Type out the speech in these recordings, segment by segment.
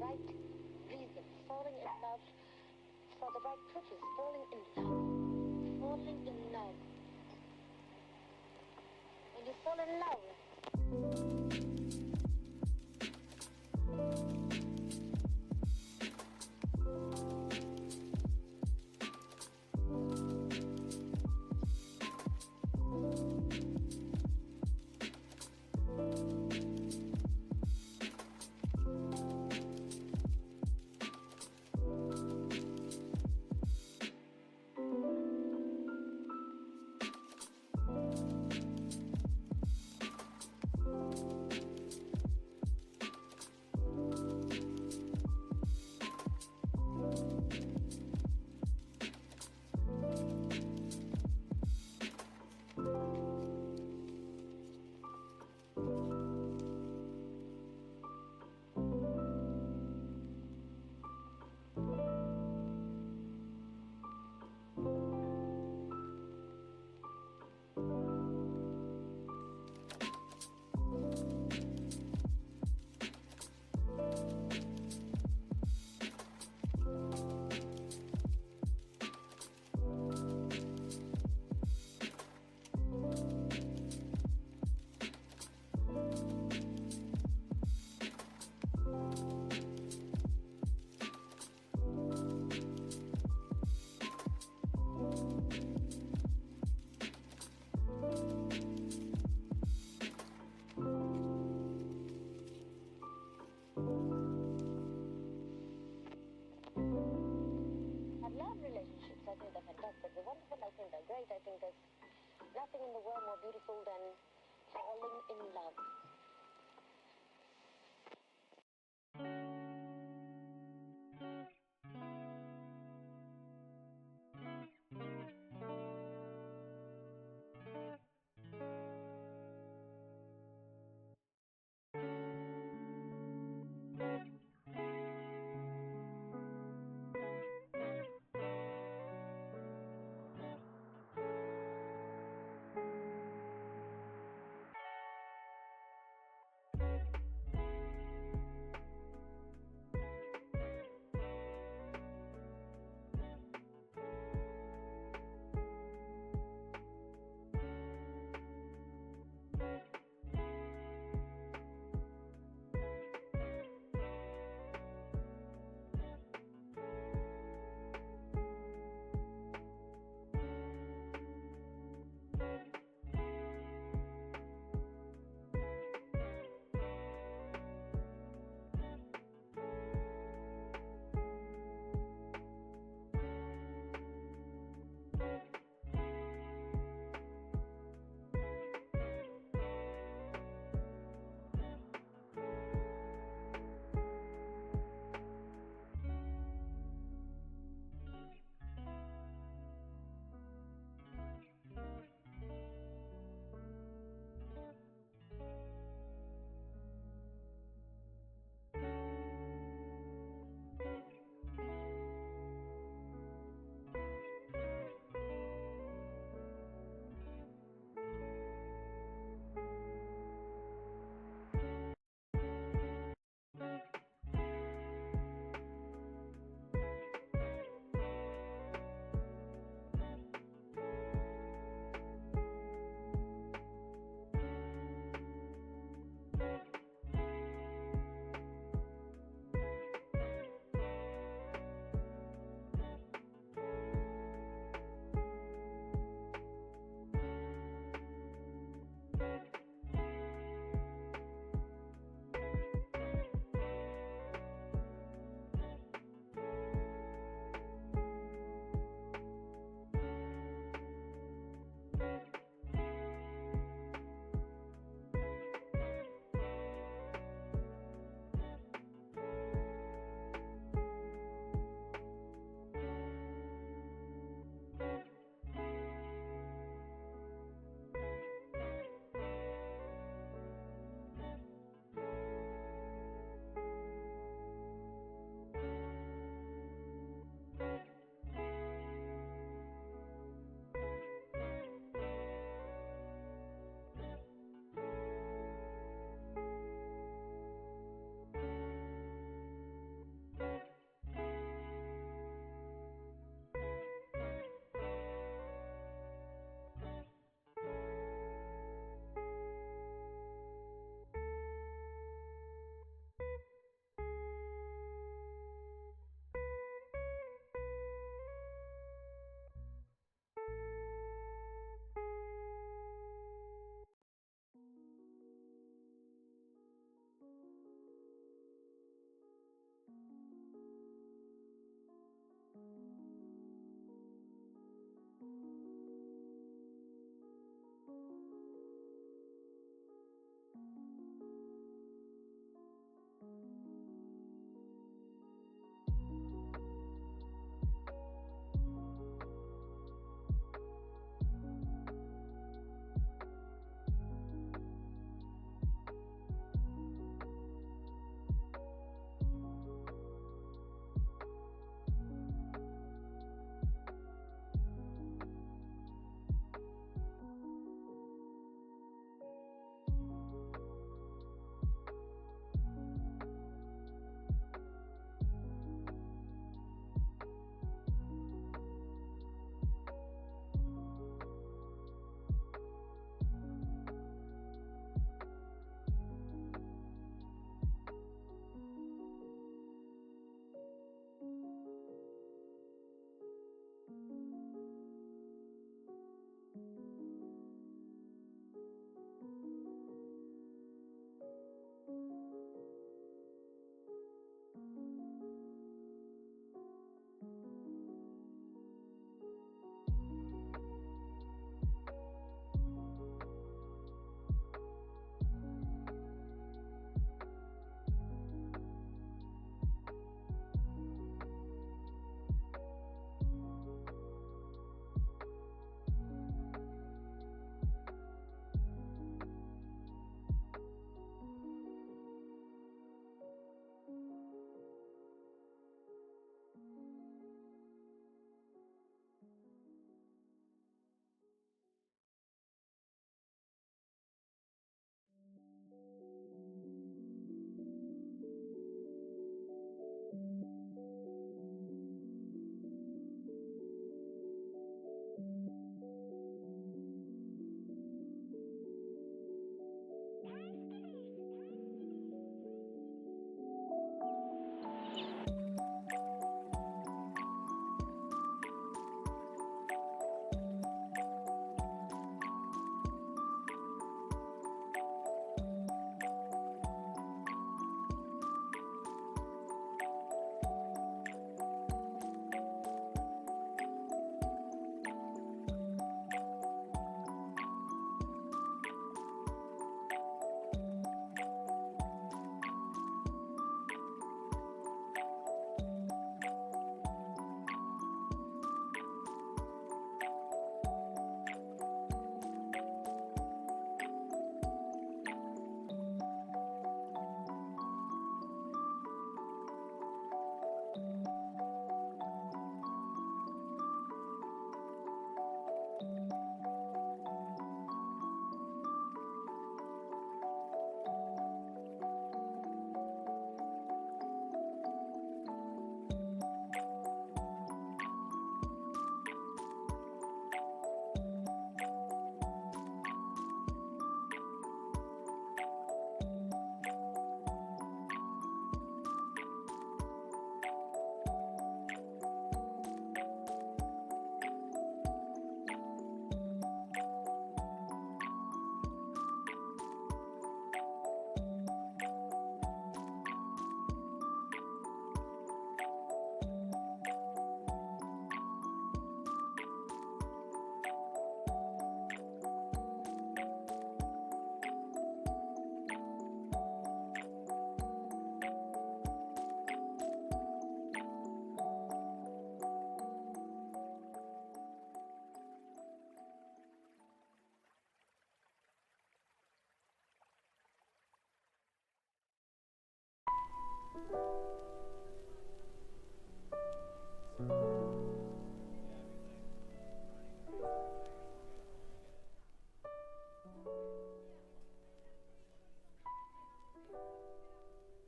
right reason, falling in love for the right purpose, falling in love, falling in love. When you fall in love, I love relationships. I think they're fantastic. They're wonderful. I think they're great. I think there's nothing in the world more beautiful than falling in love.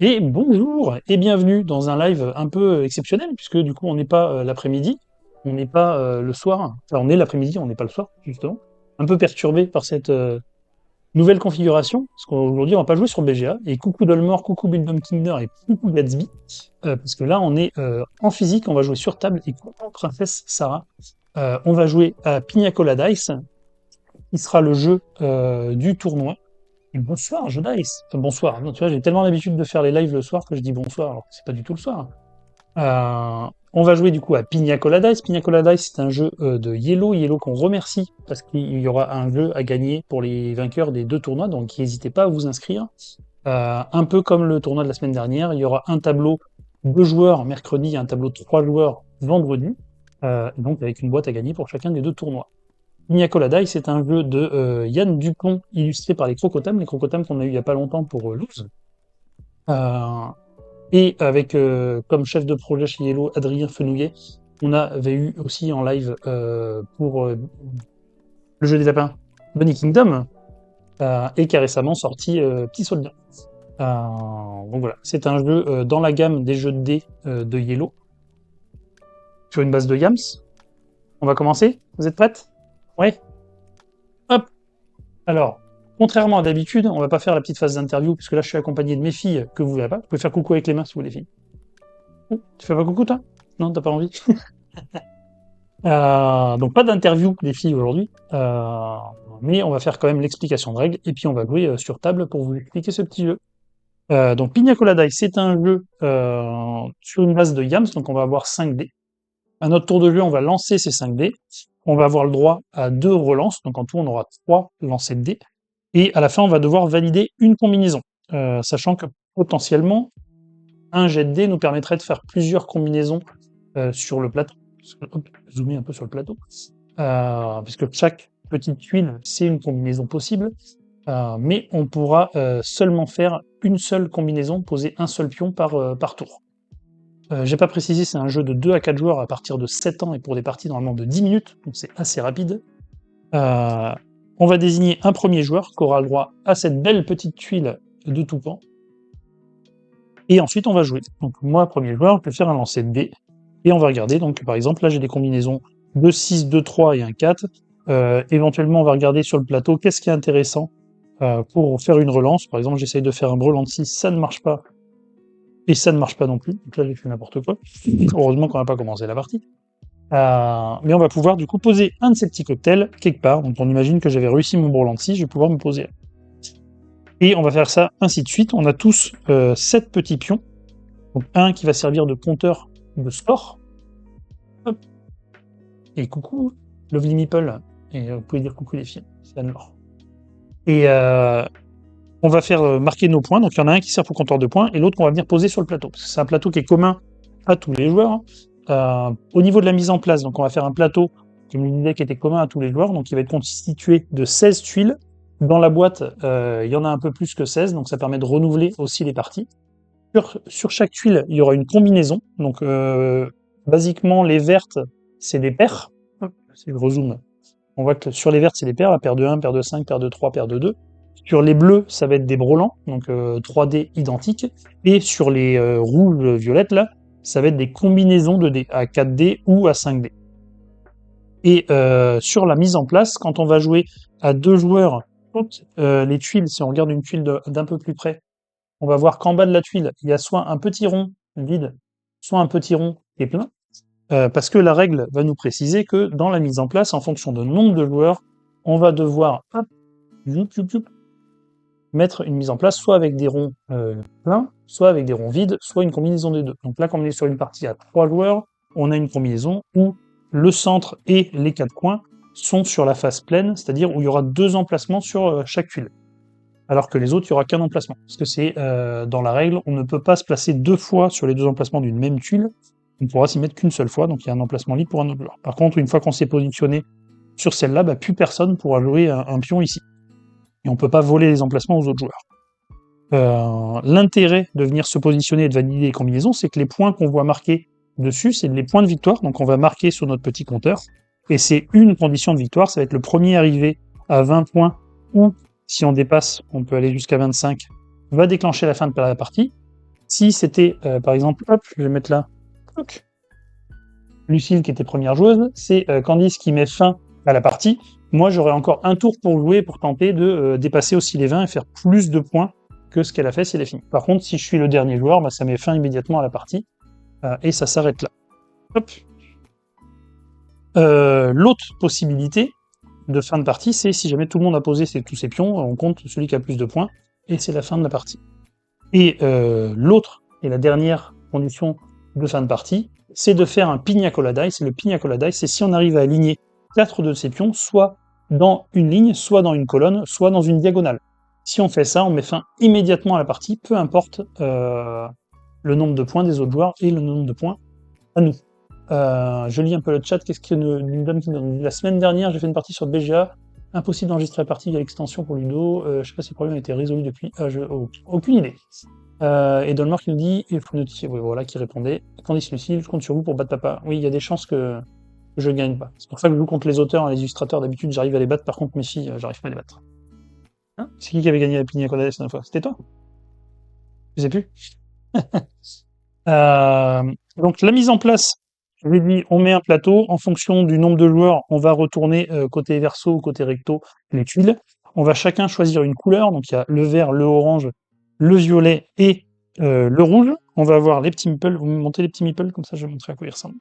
Et bonjour et bienvenue dans un live un peu exceptionnel, puisque du coup on n'est pas l'après-midi, on n'est pas le soir, enfin on est l'après-midi, on n'est pas le soir, justement. Un peu perturbé par cette nouvelle configuration, parce qu'aujourd'hui on va pas jouer sur BGA, et coucou Dolmore, coucou Bildum Kinder et coucou Gatsby, parce que là on est en physique, on va jouer sur table, et coucou Princesse Sarah. On va jouer à Pina Colada Dice, qui sera le jeu du tournoi. Et bonsoir, Jodice. Enfin, bonsoir. Non, tu vois, j'ai tellement l'habitude de faire les lives le soir que je dis bonsoir, alors que c'est pas du tout le soir. On va jouer du coup à Pina Colada Dice. Pina Colada Dice, c'est un jeu de Yellow. Yellow qu'on remercie parce qu'il y aura un jeu à gagner pour les vainqueurs des 2 tournois, donc n'hésitez pas à vous inscrire. Un peu comme le tournoi de la semaine dernière, il y aura un tableau 2 joueurs mercredi et un tableau 3 joueurs vendredi, donc avec une boîte à gagner pour chacun des 2 tournois. Pina Colada, c'est un jeu de Yann Dupont, illustré par les Crocotam qu'on a eu il y a pas longtemps pour Loose. Euh, et avec comme chef de projet chez Yellow, Adrien Fenouillet, on avait eu aussi en live pour le jeu des lapins, Bunny Kingdom, et qui a récemment sorti Petit Soldat. Donc voilà, c'est un jeu dans la gamme des jeux de dés de Yellow, sur une base de Yams. On va commencer. Vous êtes prêtes? Ouais. Hop. Alors, contrairement à d'habitude, on va pas faire la petite phase d'interview, puisque là je suis accompagné de mes filles que vous verrez pas. Vous pouvez faire coucou avec les mains si vous voulez, les filles. Tu fais pas coucou toi? Non, t'as pas envie? Donc pas d'interview des filles aujourd'hui, mais on va faire quand même l'explication de règles, et puis on va jouer sur table pour vous expliquer ce petit jeu. Donc Pina Colada, c'est un jeu sur une base de Yams, donc on va avoir 5 dés. À notre tour de jeu, on va lancer ces 5 dés. On va avoir le droit à 2 relances, donc en tout on aura 3 lancers de dés. Et à la fin, on va devoir valider une combinaison, sachant que potentiellement, un jet de dés nous permettrait de faire plusieurs combinaisons sur le plateau. Hop, zoomer un peu sur le plateau. Puisque chaque petite tuile, c'est une combinaison possible, mais on pourra seulement faire une seule combinaison, poser un seul pion par tour. J'ai pas précisé, c'est un jeu de 2 à 4 joueurs à partir de 7 ans et pour des parties normalement de 10 minutes, donc c'est assez rapide. On va désigner un premier joueur qui aura le droit à cette belle petite tuile de Toucan. Et ensuite, on va jouer. Donc moi, premier joueur, je peux faire un lancer de dés. Et on va regarder. Donc par exemple, là, j'ai des combinaisons 2-6, 2-3 et un 4. Éventuellement, on va regarder sur le plateau qu'est-ce qui est intéressant pour faire une relance. Par exemple, j'essaye de faire un brelan de 6, ça ne marche pas. Et ça ne marche pas non plus. Donc là, j'ai fait n'importe quoi. Heureusement qu'on n'a pas commencé la partie. Mais on va pouvoir du coup poser un de ces petits cocktails quelque part. Donc on imagine que j'avais réussi mon brelan de 6, je vais pouvoir me poser. Et on va faire ça ainsi de suite. On a tous 7 petits pions. Donc un qui va servir de compteur de score. Hop. Et coucou, Lovely Meeple. Et vous pouvez dire coucou les filles, c'est Anne-Laure. Et on va faire marquer nos points. Donc il y en a un qui sert pour compteur de points et l'autre qu'on va venir poser sur le plateau. Parce que c'est un plateau qui est commun à tous les joueurs. Au niveau de la mise en place, donc on va faire un plateau, comme je disais, qui était commun à tous les joueurs. Donc il va être constitué de 16 tuiles. Dans la boîte, il y en a un peu plus que 16, donc ça permet de renouveler aussi les parties. Sur chaque tuile, il y aura une combinaison. Donc basiquement, les vertes, c'est des paires. Hop, si je rezoome, on voit que sur les vertes, c'est des paires, la paire de 1, paire de 5, paire de 3, paire de 2. Sur les bleus, ça va être des brelans, donc 3 dés identiques. Et sur les rouges violettes, là, ça va être des combinaisons de dés, à 4 dés ou à 5 dés. Et sur la mise en place, quand on va jouer à 2 joueurs, les tuiles, si on regarde une tuile d'un peu plus près, on va voir qu'en bas de la tuile, il y a soit un petit rond vide, soit un petit rond qui est plein, parce que la règle va nous préciser que dans la mise en place, en fonction de nombre de joueurs, on va devoir mettre une mise en place soit avec des ronds pleins, soit avec des ronds vides, soit une combinaison des deux. Donc là, comme on est sur une partie à 3 joueurs, on a une combinaison où le centre et les 4 coins sont sur la face pleine, c'est-à-dire où il y aura 2 emplacements sur chaque tuile. Alors que les autres, il n'y aura qu'un emplacement. Parce que c'est dans la règle, on ne peut pas se placer 2 fois sur les 2 emplacements d'une même tuile, on ne pourra s'y mettre qu'une seule fois, donc il y a un emplacement libre pour un autre joueur. Par contre, une fois qu'on s'est positionné sur celle-là, plus personne pourra jouer un pion ici. Et on ne peut pas voler les emplacements aux autres joueurs. L'intérêt de venir se positionner et de valider les combinaisons, c'est que les points qu'on voit marqués dessus, c'est les points de victoire, donc on va marquer sur notre petit compteur, et c'est une condition de victoire, ça va être le premier arrivé à 20 points, ou si on dépasse, on peut aller jusqu'à 25, va déclencher la fin de la partie. Si c'était, par exemple, hop, je vais mettre là, hop, Lucille qui était première joueuse, c'est Candice qui met fin à la partie. Moi, j'aurais encore un tour pour jouer, pour tenter de dépasser aussi les 20 et faire plus de points que ce qu'elle a fait si elle est finie. Par contre, si je suis le dernier joueur, bah, ça met fin immédiatement à la partie, et ça s'arrête là. Hop. L'autre possibilité de fin de partie, c'est si jamais tout le monde a posé tous ses pions, on compte celui qui a plus de points, et c'est la fin de la partie. Et l'autre, et la dernière condition de fin de partie, c'est de faire un pina colada dice. Et le pina colada dice, c'est si on arrive à aligner 4 de ces pions, soit dans une ligne, soit dans une colonne, soit dans une diagonale. Si on fait ça, on met fin immédiatement à la partie, peu importe le nombre de points des autres joueurs et le nombre de points à nous. Je lis un peu le chat. Qu'est-ce qu'il y a une dame qui donne? La semaine dernière, j'ai fait une partie sur BGA. Impossible d'enregistrer la partie via l'extension pour Ludo. Je sais pas si le problème a été résolu depuis. Aucune idée. Et Dolmar qui nous dit il faut notifier. Oui, voilà, qui répondait. Candice Lucille, je compte sur vous pour battre papa. Oui, il y a des chances que je gagne pas. C'est pour ça que je joue contre les auteurs et les illustrateurs. D'habitude, j'arrive à les battre. Par contre, mes filles, j'arrive pas à les battre. Hein, c'est qui avait gagné la Pina Colada la dernière fois? C'était toi? Je sais plus. Donc la mise en place, je l'ai dit, on met un plateau, en fonction du nombre de joueurs, on va retourner côté verso ou côté recto les tuiles. On va chacun choisir une couleur, donc il y a le vert, le orange, le violet et le rouge. On va avoir les petits meeples, vous me montez les petits meeples, comme ça je vais montrer à quoi ils ressemblent.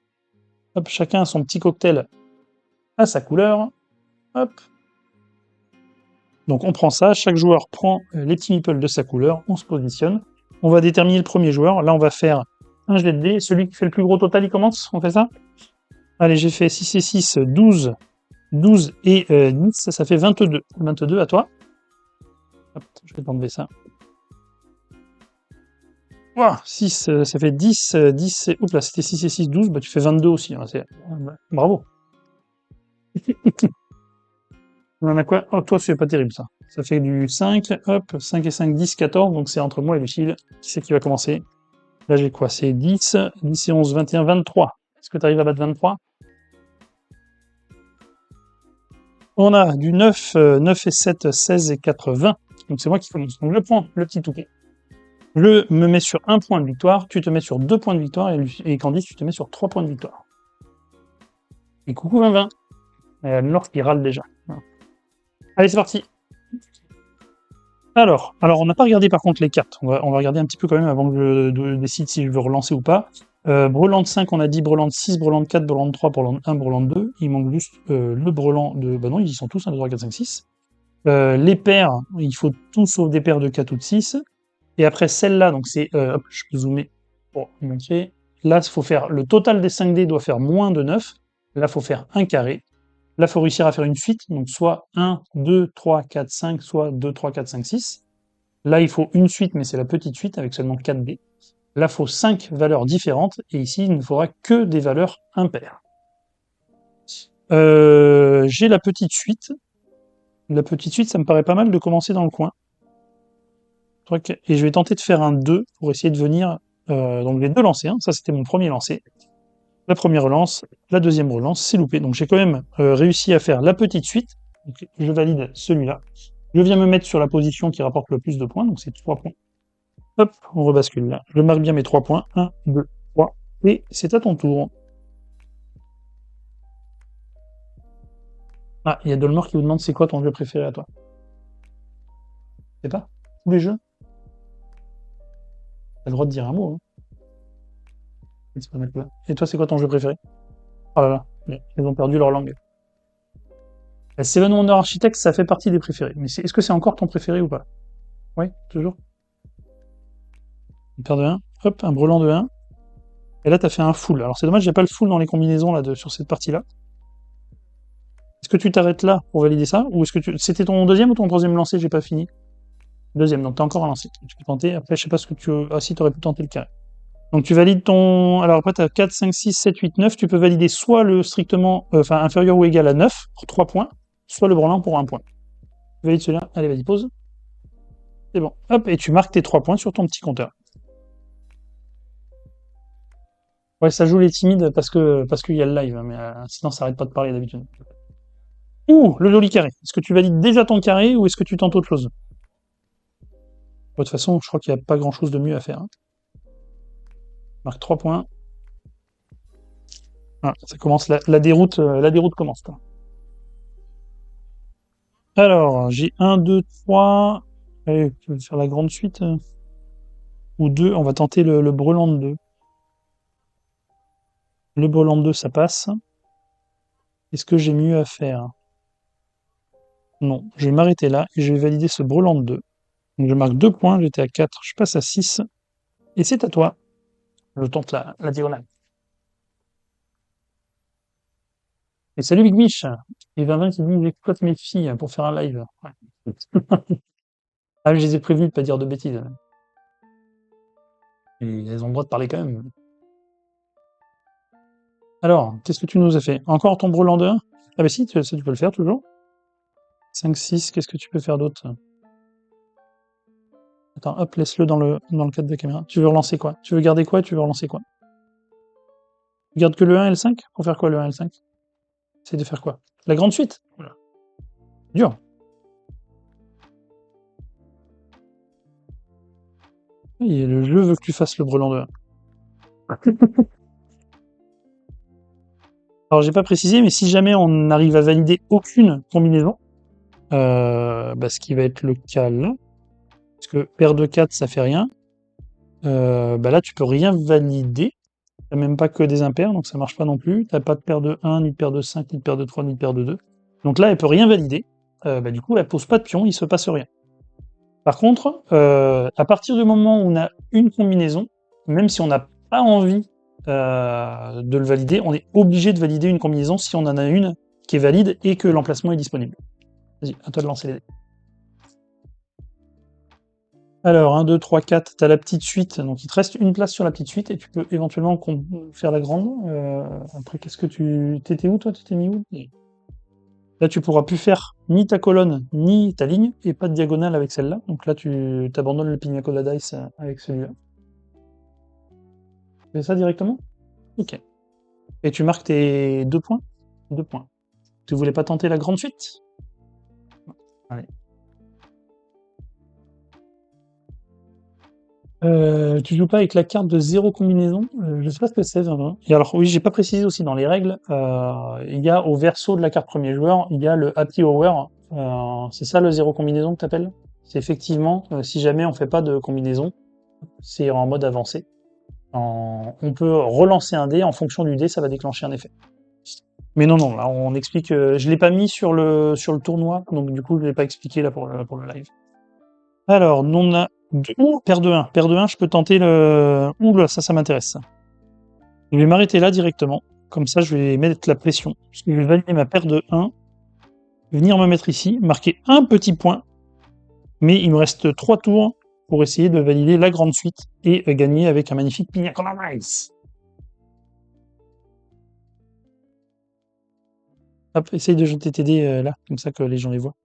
Hop, chacun a son petit cocktail à sa couleur. Hop. Donc on prend ça, chaque joueur prend les petits meeples de sa couleur, on se positionne. On va déterminer le premier joueur, là on va faire un jet de dés, celui qui fait le plus gros total, il commence, on fait ça? Allez, j'ai fait 6 et 6, 12, 12 et 10, ça fait 22. 22 à toi. Hop, je vais t'enlever ça. Wow, 6, ça fait 10, 10 et... Oups là, c'était 6 et 6, 12, bah tu fais 22 aussi, hein, bravo. On en a quoi? Oh, toi, c'est pas terrible, ça. Ça fait du 5, hop, 5 et 5, 10, 14, donc c'est entre moi et Lucille. Qui c'est qui va commencer? Là, j'ai quoi? C'est 10, 10 et 11, 21, 23. Est-ce que tu arrives à battre 23? On a du 9, 9 et 7, 16 et 4, 20. Donc c'est moi qui commence. Donc je prends le petit touquet. Je me mets sur 1 point de victoire, tu te mets sur 2 points de victoire, et Candice, tu te mets sur 3 points de victoire. Et coucou 20-20. Laure qui râle déjà. Allez, c'est parti. Alors, on n'a pas regardé par contre les cartes. On va regarder un petit peu quand même avant que je décide si je veux relancer ou pas. Brelan de 5, on a dit Brelan de 6, Brelan de 4, Brelan de 3, Brelan de 1, Brelan de 2. Il manque juste le Brelan de... Bah non, ils y sont tous, 1, 2, 3, 4, 5, 6. Les paires, il faut tout sauf des paires de 4 ou de 6. Et après celle-là, donc c'est... hop, je peux zoomer pour vous montrer. Là, il faut faire... Le total des 5 dés doit faire moins de 9. Là, il faut faire un carré. Là, il faut réussir à faire une suite, donc soit 1, 2, 3, 4, 5, soit 2, 3, 4, 5, 6. Là, il faut une suite, mais c'est la petite suite avec seulement 4 dés. Là, il faut 5 valeurs différentes, et ici, il ne faudra que des valeurs impaires. J'ai la petite suite. La petite suite, ça me paraît pas mal de commencer dans le coin. Et je vais tenter de faire un 2 pour essayer de venir... donc les deux lancers, hein. Ça c'était mon premier lancer. La première relance, la deuxième relance, c'est loupé. Donc j'ai quand même réussi à faire la petite suite. Donc, je valide celui-là. Je viens me mettre sur la position qui rapporte le plus de points, donc c'est 3 points. Hop, on rebascule là. Je marque bien mes 3 points. 1, 2, 3. Et c'est à ton tour. Ah, il y a Dolmor qui vous demande c'est quoi ton jeu préféré à toi? C'est pas? Tous les jeux? T'as le droit de dire un mot, hein. Et toi, c'est quoi ton jeu préféré? Oh là là, ils ont perdu leur langue. Seven Wonder Architect, ça fait partie des préférés. Mais est-ce que c'est encore ton préféré ou pas? Oui, toujours. Une paire de 1, hop, un brelan de 1. Et là, t'as fait un full. Alors c'est dommage, j'ai pas le full dans les combinaisons là sur cette partie-là. Est-ce que tu t'arrêtes là pour valider ça? Ou est-ce que c'était ton deuxième ou ton troisième lancé? J'ai pas fini. Deuxième, donc t'as encore un lancé. Tu peux tenter. Après, je sais pas ce que tu... Ah si, t'aurais pu tenter le carré. Donc tu valides ton... Alors après, tu as 4, 5, 6, 7, 8, 9. Tu peux valider soit le strictement... Enfin, inférieur ou égal à 9, pour 3 points, soit le brelan pour 1 point. Tu valides celui-là. Allez, vas-y, pause. C'est bon. Hop, et tu marques tes 3 points sur ton petit compteur. Ouais, ça joue les timides parce qu'il y a le live, hein, mais sinon ça arrête pas de parler d'habitude. Ouh, le joli carré. Est-ce que tu valides déjà ton carré ou est-ce que tu tentes autre chose? De toute façon, je crois qu'il n'y a pas grand-chose de mieux à faire, hein. Marque 3 points. Ah, ça commence, la déroute commence, quoi. Alors, j'ai 1, 2, 3. Allez, tu veux faire la grande suite? Ou 2, on va tenter le brelan de 2. Le brelan de 2, ça passe. Est-ce que j'ai mieux à faire? Non, je vais m'arrêter là et je vais valider ce brelan de 2. Donc je marque 2 points, j'étais à 4, je passe à 6. Et c'est à toi. Je tente la diagonale. Et salut Big Mich. Et Vinvin qui dit j'exploite mes filles pour faire un live. Ouais. Ah, je les ai prévenus de pas dire de bêtises. Et elles ont le droit de parler quand même. Alors, qu'est-ce que tu nous as fait? Encore ton brelan de 1? Ah bah si, ça tu peux le faire toujours. 5, 6, qu'est-ce que tu peux faire d'autre? Attends, hop, laisse-le dans le cadre de la caméra. Tu veux relancer quoi? Tu veux garder quoi et tu veux relancer quoi? Tu gardes que le 1 et le 5? Pour faire quoi le 1 et le 5? C'est de faire quoi? La grande suite? Voilà. Dur. Et le jeu veut que tu fasses le brelan de 1. Alors j'ai pas précisé, mais si jamais on arrive à valider aucune combinaison, bah, ce qui va être le cas là, parce que paire de 4 ça fait rien, bah là tu peux rien valider, t'as même pas que des impairs, donc ça marche pas non plus, t'as pas de paire de 1, ni de paire de 5, ni de paire de 3, ni de paire de 2. Donc là elle peut rien valider, bah, du coup elle pose pas de pion, il se passe rien. Par contre, à partir du moment où on a une combinaison, même si on n'a pas envie de le valider, on est obligé de valider une combinaison si on en a une qui est valide et que l'emplacement est disponible. Vas-y, à toi de lancer les dés. Alors, 1, 2, 3, 4, t'as la petite suite, donc il te reste une place sur la petite suite et tu peux éventuellement faire la grande. Après, qu'est-ce que tu... T'étais où toi? T'étais mis où? Là, tu pourras plus faire ni ta colonne, ni ta ligne, et pas de diagonale avec celle-là. Donc là, tu t'abandonnes le Pina Colada Dice avec celui-là. Tu fais ça directement? Ok. Et tu marques tes 2 points? 2 points. Tu voulais pas tenter la grande suite? Allez. Tu joues pas avec la carte de 0 combinaison? Je sais pas ce que c'est, vraiment. Et alors, oui, j'ai pas précisé aussi dans les règles, il y a au verso de la carte premier joueur, il y a le Happy Hour. C'est ça le 0 combinaison que t'appelles? C'est effectivement, si jamais on fait pas de combinaison, c'est en mode avancé. On peut relancer un dé, en fonction du dé, ça va déclencher un effet. Mais non, non, là, on explique. Je l'ai pas mis sur le tournoi, donc du coup, je l'ai pas expliqué là pour le live. Alors, non a. Ouh, paire de 1. Paire de 1, je peux tenter le. Ouh là, ça m'intéresse. Ça. Je vais m'arrêter là directement. Comme ça, je vais mettre la pression. Parce que je vais valider ma paire de 1, venir me mettre ici, marquer un petit point. Mais il me reste 3 tours pour essayer de valider la grande suite et gagner avec un magnifique Pina Colada Ice. Hop, essaye de jeter tes dés là, comme ça que les gens les voient.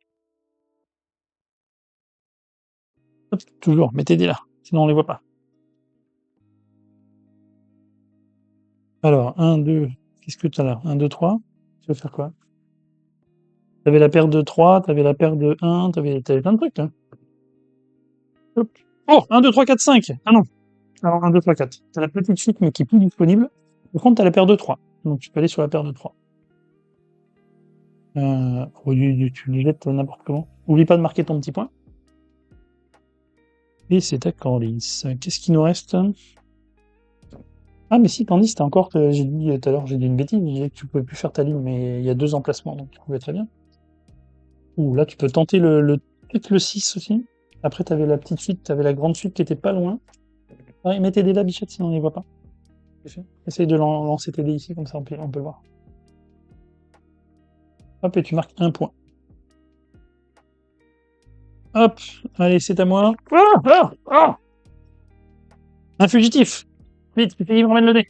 Hop, toujours, mets tes dés là, sinon on les voit pas. Alors, 1, 2, qu'est-ce que tu as là? 1, 2, 3. Tu veux faire quoi? T'avais la paire de 3, t'avais la paire de 1, t'avais plein de trucs là. Hop. Oh, 1, 2, 3, 4, 5. Ah non. Alors 1, 2, 3, 4. T'as la petite suite mais qui est plus disponible. Par contre, t'as la paire de 3. Donc tu peux aller sur la paire de 3. Tu les jettes n'importe comment. Oublie pas de marquer ton petit point. Et c'est ta Corliss. Qu'est-ce qu'il nous reste? Ah mais si, Candice, t'as encore que j'ai dit tout à l'heure, j'ai dit une bêtise, j'ai dit que tu pouvais plus faire ta ligne, mais il y a 2 emplacements, donc tu pouvais très bien. Ouh, là tu peux tenter peut-être le 6 aussi. Après t'avais la petite suite, t'avais la grande suite qui était pas loin. Ouais, mets tes dés là, bichette, sinon on les voit pas. Essaye de lancer tes dés ici, comme ça on peut le voir. Hop, et tu marques un point. Hop, allez, c'est à moi. Un fugitif. Vite, il me ramène le dé.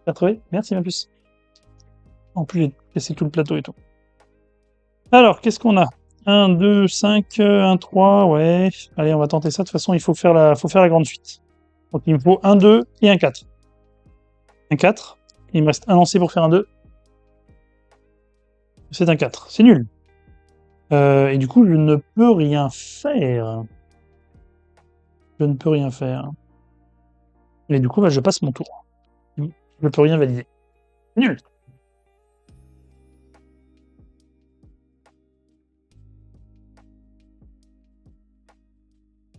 T'as trouvé? Merci, ma puce. En plus, j'ai cassé tout le plateau et tout. Alors, qu'est-ce qu'on a? 1, 2, 5, 1, 3, ouais. Allez, on va tenter ça. De toute façon, il faut faire la grande suite. Donc, il me faut un 2 et un 4. Un 4. Il me reste un lancé pour faire un 2. C'est un 4. C'est nul. Et du coup, je ne peux rien faire. Je ne peux rien faire. Et du coup, bah, je passe mon tour. Je ne peux rien valider. Nul.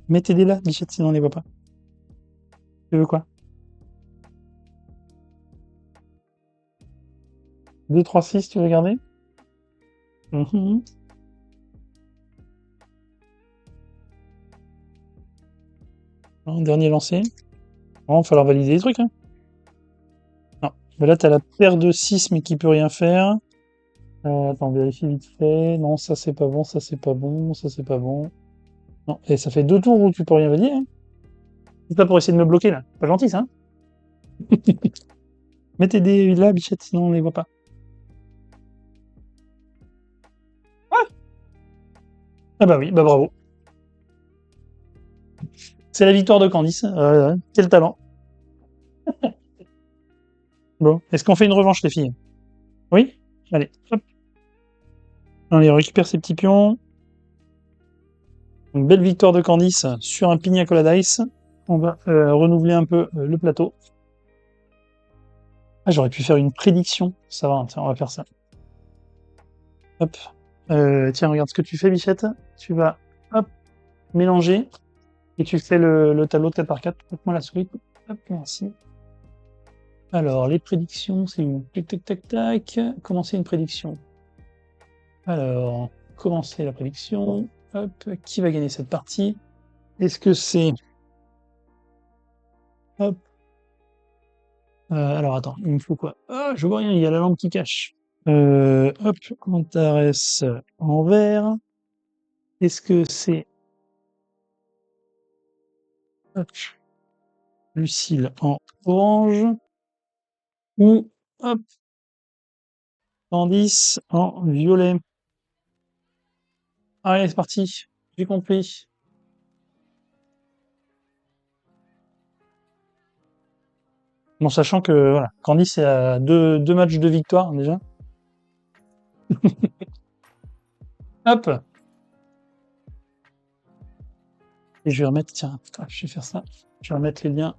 Mettez-les là, Bichette, sinon on les voit pas. Tu veux quoi? 2, 3, 6, tu veux regarder? Mhm. Un dernier lancé. Bon, il va falloir valider les trucs, hein. Non. Mais là, t'as la paire de 6, mais qui peut rien faire. Attends, vérifie vite fait. Non, ça c'est pas bon, ça c'est pas bon, ça c'est pas bon. Non, et ça fait 2 tours où tu peux rien valider, hein. C'est pas pour essayer de me bloquer, là. Pas gentil, ça, hein. Mets tes dés là, Bichette, sinon on les voit pas. Ah, ah bah oui, bah bravo. C'est la victoire de Candice. Quel talent. Bon, est-ce qu'on fait une revanche, les filles? Oui? Allez, hop. Allez, on récupère ces petits pions. Une belle victoire de Candice sur un Pina Colada Ice. On va renouveler un peu le plateau. Ah, j'aurais pu faire une prédiction. Ça va, tiens, on va faire ça. Hop. Tiens, regarde ce que tu fais, Bichette. Tu vas, hop, mélanger. Et tu fais le tableau de 4 par 4. Coupe-moi la souris. Hop, merci. Alors, les prédictions, c'est où? Tac, tac, tac, tac. Commencer une prédiction. Alors, commencer la prédiction. Hop, qui va gagner cette partie? Est-ce que c'est... Hop. Alors, attends, il me faut quoi? Ah, je vois rien, il y a la lampe qui cache. Hop, Antares en vert. Est-ce que c'est... Hop, Lucille en orange? Ou, hop, Candice en violet? Allez, c'est parti. J'ai compris. Bon, sachant que, voilà, Candice est à deux matchs de victoire, déjà. Hop. Et je vais remettre, tiens, je vais faire ça. Je vais remettre les liens.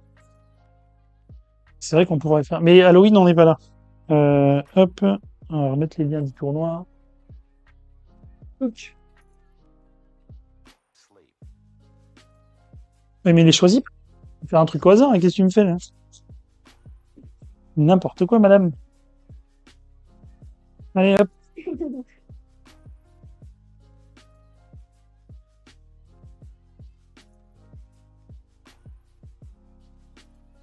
C'est vrai qu'on pourrait faire. Mais Halloween, on n'est pas là. Hop. On va remettre les liens du tournoi. Ok. Ouais, mais il est choisi. On va faire un truc au hasard. Qu'est-ce que tu me fais là? N'importe quoi, madame. Allez, hop.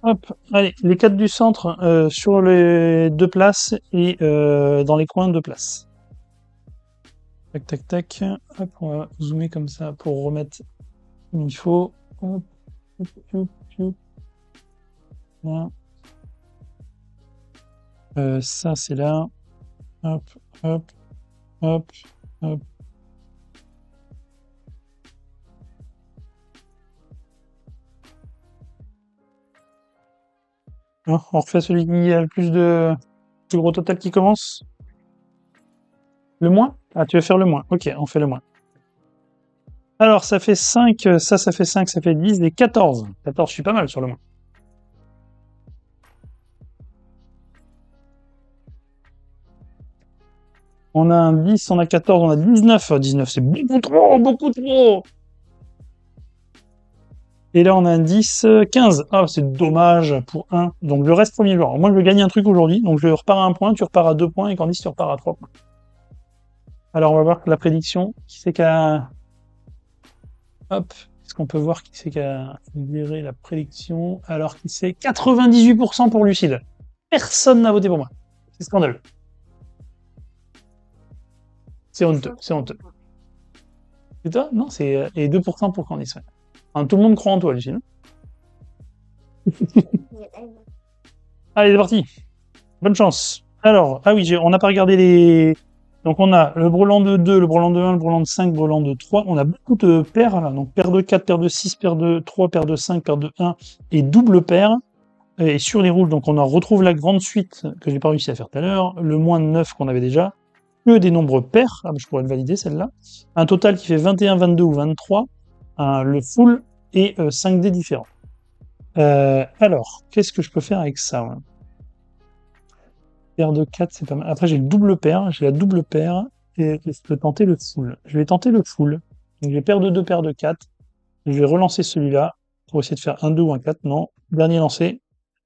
Hop. Allez, les 4 du centre sur les 2 places et dans les coins 2 places. Tac, tac, tac. Hop, on va zoomer comme ça pour remettre comme il faut. Hop, hop, hop, hop. Là. Ça, c'est là. Hop, hop, hop, hop. On refait celui qui a le plus gros total qui commence. Le moins? Ah, tu veux faire le moins. Ok, on fait le moins. Alors, ça fait 5, ça fait 5, ça fait 10 et 14. 14, je suis pas mal sur le moins. On a un 10, on a 14, on a 19. 19, c'est beaucoup trop, beaucoup trop. Et là, on a un 10, 15. Ah, c'est dommage pour 1. Donc, je reste premier joueur. Moi, je veux gagner un truc aujourd'hui. Donc, je repars à 1 point, tu repars à 2 points, et Candice, tu repars à 3 points. Alors, on va voir la prédiction. Qui c'est qu'à... Hop. Est-ce qu'on peut voir qui c'est qu'à virer la prédiction? Alors, qui c'est 98% pour Lucide. Personne n'a voté pour moi. C'est scandaleux. C'est honteux, c'est honteux. C'est toi? Non, c'est... Et 2% pour Candice, ouais. Enfin, tout le monde croit en toi, Lucide. Allez, c'est parti. Bonne chance. Alors, ah oui, on n'a pas regardé Donc on a le brelan de 2, le brelan de 1, le brelan de 5, le brelan de 3. On a beaucoup de paires là. Donc paire de 4, paire de 6, paire de 3, paire de 5, paire de 1 et double paire. Et sur les rouges, donc on en retrouve la grande suite que j'ai pas réussi à faire tout à l'heure, le moins de 9 qu'on avait déjà, que des nombres pairs, ah, bah, je pourrais le valider celle-là, un total qui fait 21, 22 ou 23, le full et 5 dés différents. Alors, qu'est-ce que je peux faire avec ça, ouais. Paire de 4, c'est pas mal. Après, j'ai le double paire, j'ai la double paire, et je peux tenter le full. Je vais tenter le full. Donc j'ai paire de 2, paire de 4. Je vais relancer celui-là pour essayer de faire un 2 ou un 4. Non, dernier lancé.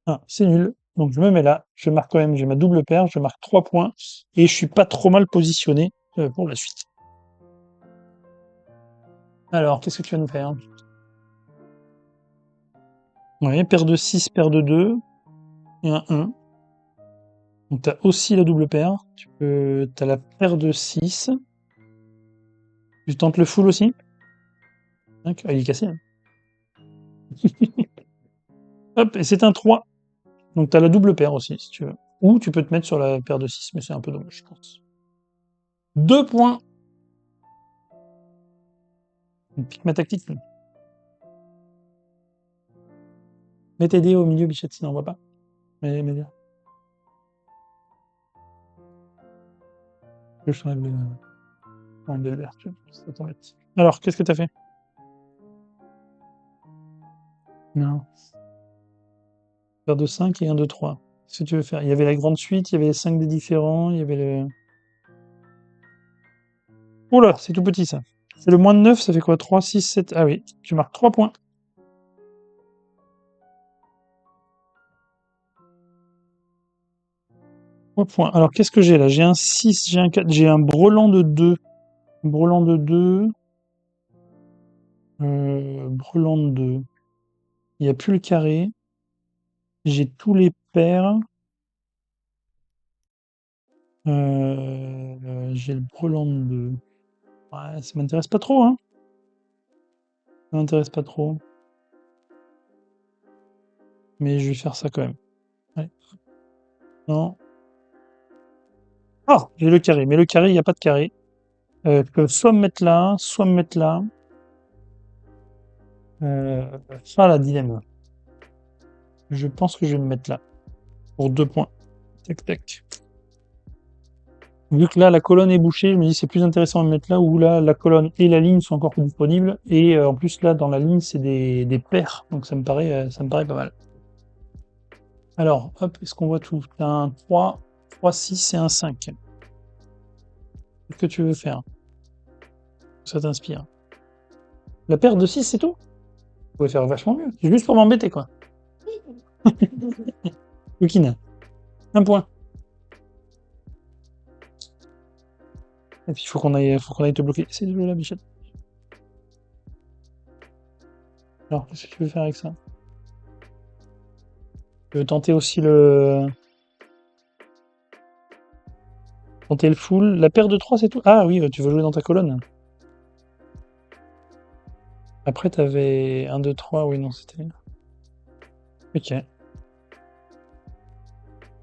Ah, c'est nul. Donc je me mets là, je marque quand même, j'ai ma double paire, je marque 3 points, et je suis pas trop mal positionné pour la suite. Alors, qu'est-ce que tu vas nous faire? Ouais, paire de 6, paire de 2, et un 1. Donc t'as aussi la double paire, t'as la paire de 6. Tu tentes le full aussi? Ah, il est cassé, hein. Hop, et c'est un 3. Donc t'as la double paire aussi, si tu veux. Ou tu peux te mettre sur la paire de 6, mais c'est un peu dommage, je pense. 2 points. Pique ma tactique. Mets tes dés au milieu, Bichette, sinon on voit pas. Mais bien. Je change de vert, ça t'embête. Alors, qu'est-ce que t'as fait? Non. Paire de 5 et un de 3. Qu'est-ce que tu veux faire? Il y avait la grande suite, il y avait les 5 des différents, il y avait le... Oh là, c'est tout petit ça. C'est le moins de 9, ça fait quoi? 3, 6, 7... Ah oui, tu marques 3 points. 3 points. Alors, qu'est-ce que j'ai là? J'ai un 6, j'ai un 4, j'ai un brelan de 2. Brelan de 2. Brelan de 2. Il n'y a plus le carré. J'ai tous les paires. J'ai le brelan de 2. Ouais, ça m'intéresse pas trop, hein. Ça m'intéresse pas trop. Mais je vais faire ça quand même. Ouais. Non. Ah, j'ai le carré. Mais le carré, il n'y a pas de carré. Je peux soit me mettre là, soit me mettre là. Ça, la dilemme. Je pense que je vais me mettre là. Pour 2 points. Tac, tac. Vu que là, la colonne est bouchée, je me dis c'est plus intéressant de me mettre là où là, la colonne et la ligne sont encore plus disponibles. Et en plus, là, dans la ligne, c'est des paires. Donc ça me paraît pas mal. Alors, hop, est-ce qu'on voit tout? T'as un 3, 3, 6 et un 5. Qu'est-ce que tu veux faire? Ça t'inspire. La paire de 6, c'est tout? Vous pouvez faire vachement mieux. C'est juste pour m'embêter, quoi. Yukina. Un point. Et puis, il faut qu'on aille te bloquer. C'est de là, Bichette. Alors, qu'est-ce que tu veux faire avec ça? Tu veux tenter aussi tenter le full. La paire de 3, c'est tout? Ah oui, tu veux jouer dans ta colonne. Après, t'avais 1, 2, 3. Oui, non, c'était... Ok.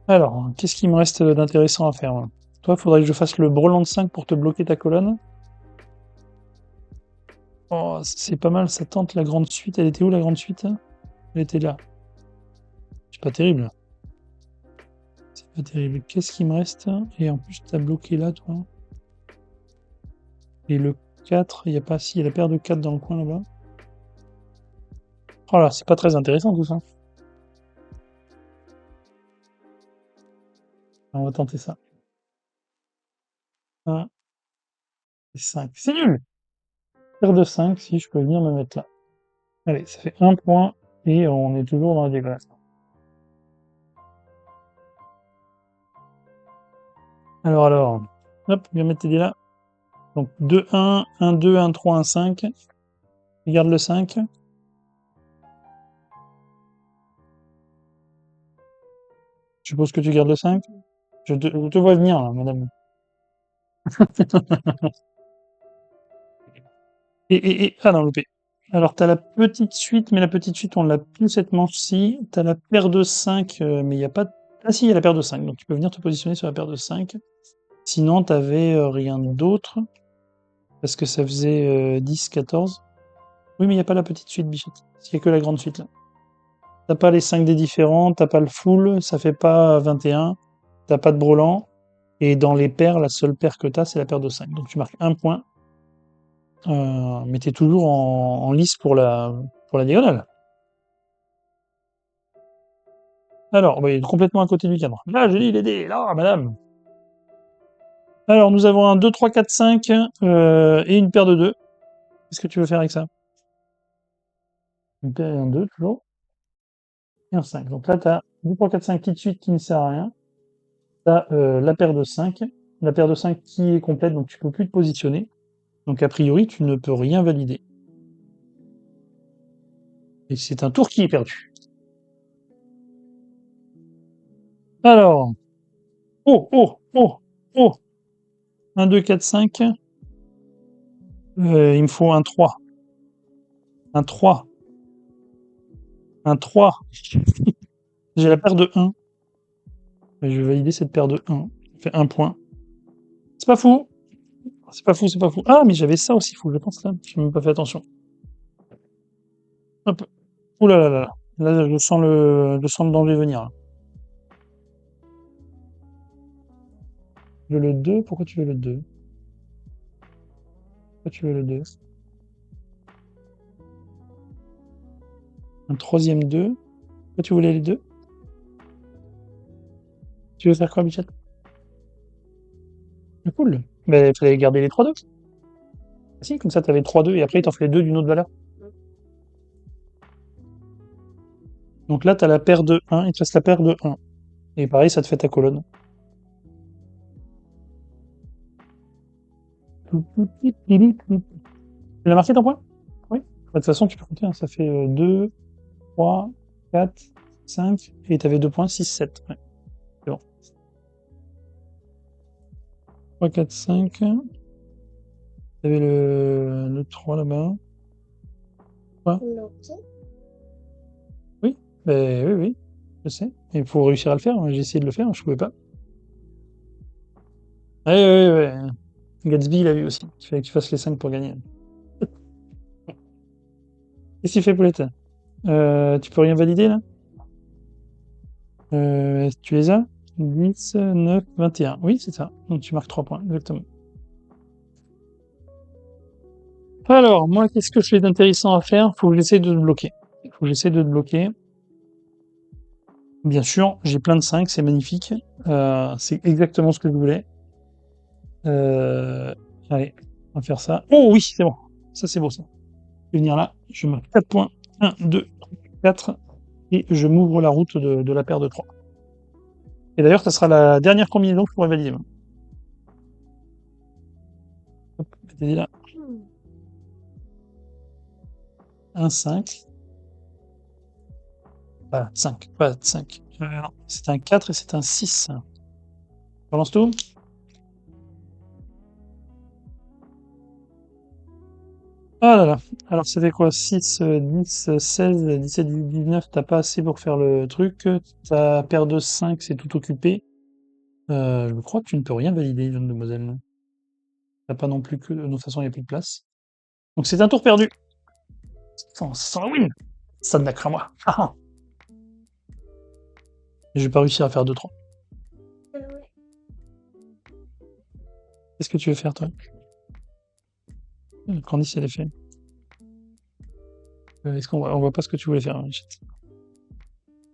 Alors, qu'est-ce qu'il me reste d'intéressant à faire, là? Toi, il faudrait que je fasse le brelan de 5 pour te bloquer ta colonne. Oh, c'est pas mal, ça tente la grande suite. Elle était où, la grande suite? Elle était là. C'est pas terrible. C'est pas terrible. Qu'est-ce qui me reste? Et en plus, t'as bloqué là, toi. Et le 4, il n'y a pas... Si, il y a la paire de 4 dans le coin, là-bas. Oh là, c'est pas très intéressant, tout ça. On va tenter ça. 1 et 5. C'est nul! Paire de 5, si je peux venir me mettre là. Allez, ça fait 1 point, et on est toujours dans la dégradation. Alors, hop, viens mettre tes dés là. Donc 2, 1, 1, 2, 1, 3, 1, 5. Regarde le 5. Je suppose que tu gardes le 5. Je te vois venir là, madame. Ah non, loupé. Alors t'as la petite suite, mais la petite suite, on l'a plus cette manche-ci. T'as la paire de 5, mais il n'y a pas... Ah si, il y a la paire de 5, donc tu peux venir te positionner sur la paire de 5. Sinon, t'avais rien d'autre. Parce que ça faisait 10, 14. Oui, mais il n'y a pas la petite suite, bichette. Il n'y a que la grande suite, là. T'as pas les 5 dés différents, t'as pas le full, ça fait pas 21. T'as pas de brelan. Et dans les paires, la seule paire que t'as, c'est la paire de 5. Donc tu marques un point. Mais t'es toujours en lice pour la diagonale. Alors, oui, complètement à côté du cadre. Là, j'ai dit les dés. Là, madame. Alors, nous avons un 2, 3, 4, 5 et une paire de 2. Qu'est-ce que tu veux faire avec ça? Une paire et un 2, toujours. Et un 5. Donc là, tu as 2, 3, 4, 5 qui de suite qui ne sert à rien. Tu as la paire de 5. La paire de 5 qui est complète, donc tu peux plus te positionner. Donc a priori, tu ne peux rien valider. Et c'est un tour qui est perdu. Alors. Oh, oh, oh, oh. 1, 2, 4, 5. Il me faut un 3. Un 3. Un 3. J'ai la paire de 1. Je vais valider cette paire de 1. Ça fait un point. C'est pas fou. C'est pas fou, c'est pas fou. Ah, mais j'avais ça aussi, faut que je pense là. J'ai même pas fait attention. Hop. Ouh là là là là. Là, je sens le danger venir, là. Tu veux le 2? Pourquoi tu veux le 2? Pourquoi tu veux le 2? Un troisième 2. Pourquoi tu voulais les 2? Tu veux faire quoi, Bichette? Cool. Mais il fallait garder les 3-2. Ah si, comme ça, t'avais 3-2 et après, il t'en fallait 2 d'une autre valeur. Donc là, t'as la paire de 1, il te reste la paire de 1. Et pareil, ça te fait ta colonne. Tu l'as marqué ton point? Oui. De toute façon, tu peux compter, hein. Ça fait 2, 3, 4, 5, et t'avais 2 points, 6, 7. Ouais, c'est bon. 3, 4, 5. T'avais le 3 là-bas. Quoi? Oui, oui, oui, je sais. Il faut réussir à le faire, hein. J'ai essayé de le faire, je pouvais pas. Ouais, ouais, ouais, ouais. Gatsby, il a vu aussi. Il fallait que tu fasses les 5 pour gagner. Qu'est-ce qu'il fait, Paulette? Tu peux rien valider, là? Tu les as? 10, 9, 21. Oui, c'est ça. Donc tu marques 3 points, exactement. Alors, moi, qu'est-ce que je fais d'intéressant à faire? Faut que j'essaie de te bloquer. Faut que j'essaie de te bloquer. Bien sûr, j'ai plein de 5, c'est magnifique. C'est exactement ce que je voulais. Allez, on va faire ça. Oh oui, c'est bon. Ça, c'est beau, ça. Je vais venir là, je marque 4 points. 1, 2, 4. Et je m'ouvre la route de la paire de 3. Et d'ailleurs, ça sera la dernière combinaison que je pourrai valider. Hop, je t'ai dit là. Un 5. Pas 5, pas 5. Non, c'est un 4 et c'est un 6. Relance tout. Ah là là. Alors, ça fait quoi? 6, 10, 16, 17, 18, 19. T'as pas assez pour faire le truc. Ta paire de 5, c'est tout occupé. Je crois que tu ne peux rien valider, jeune demoiselle. T'as pas non plus que. De toute façon, il n'y a plus de place. Donc, c'est un tour perdu. Sans la win. Ça ne craint moi. Ah, ah. Et je vais pas réussir à faire 2-3. Qu'est-ce que tu veux faire, toi? Candice, elle est fait. Est-ce on voit pas ce que tu voulais faire, hein, Chat.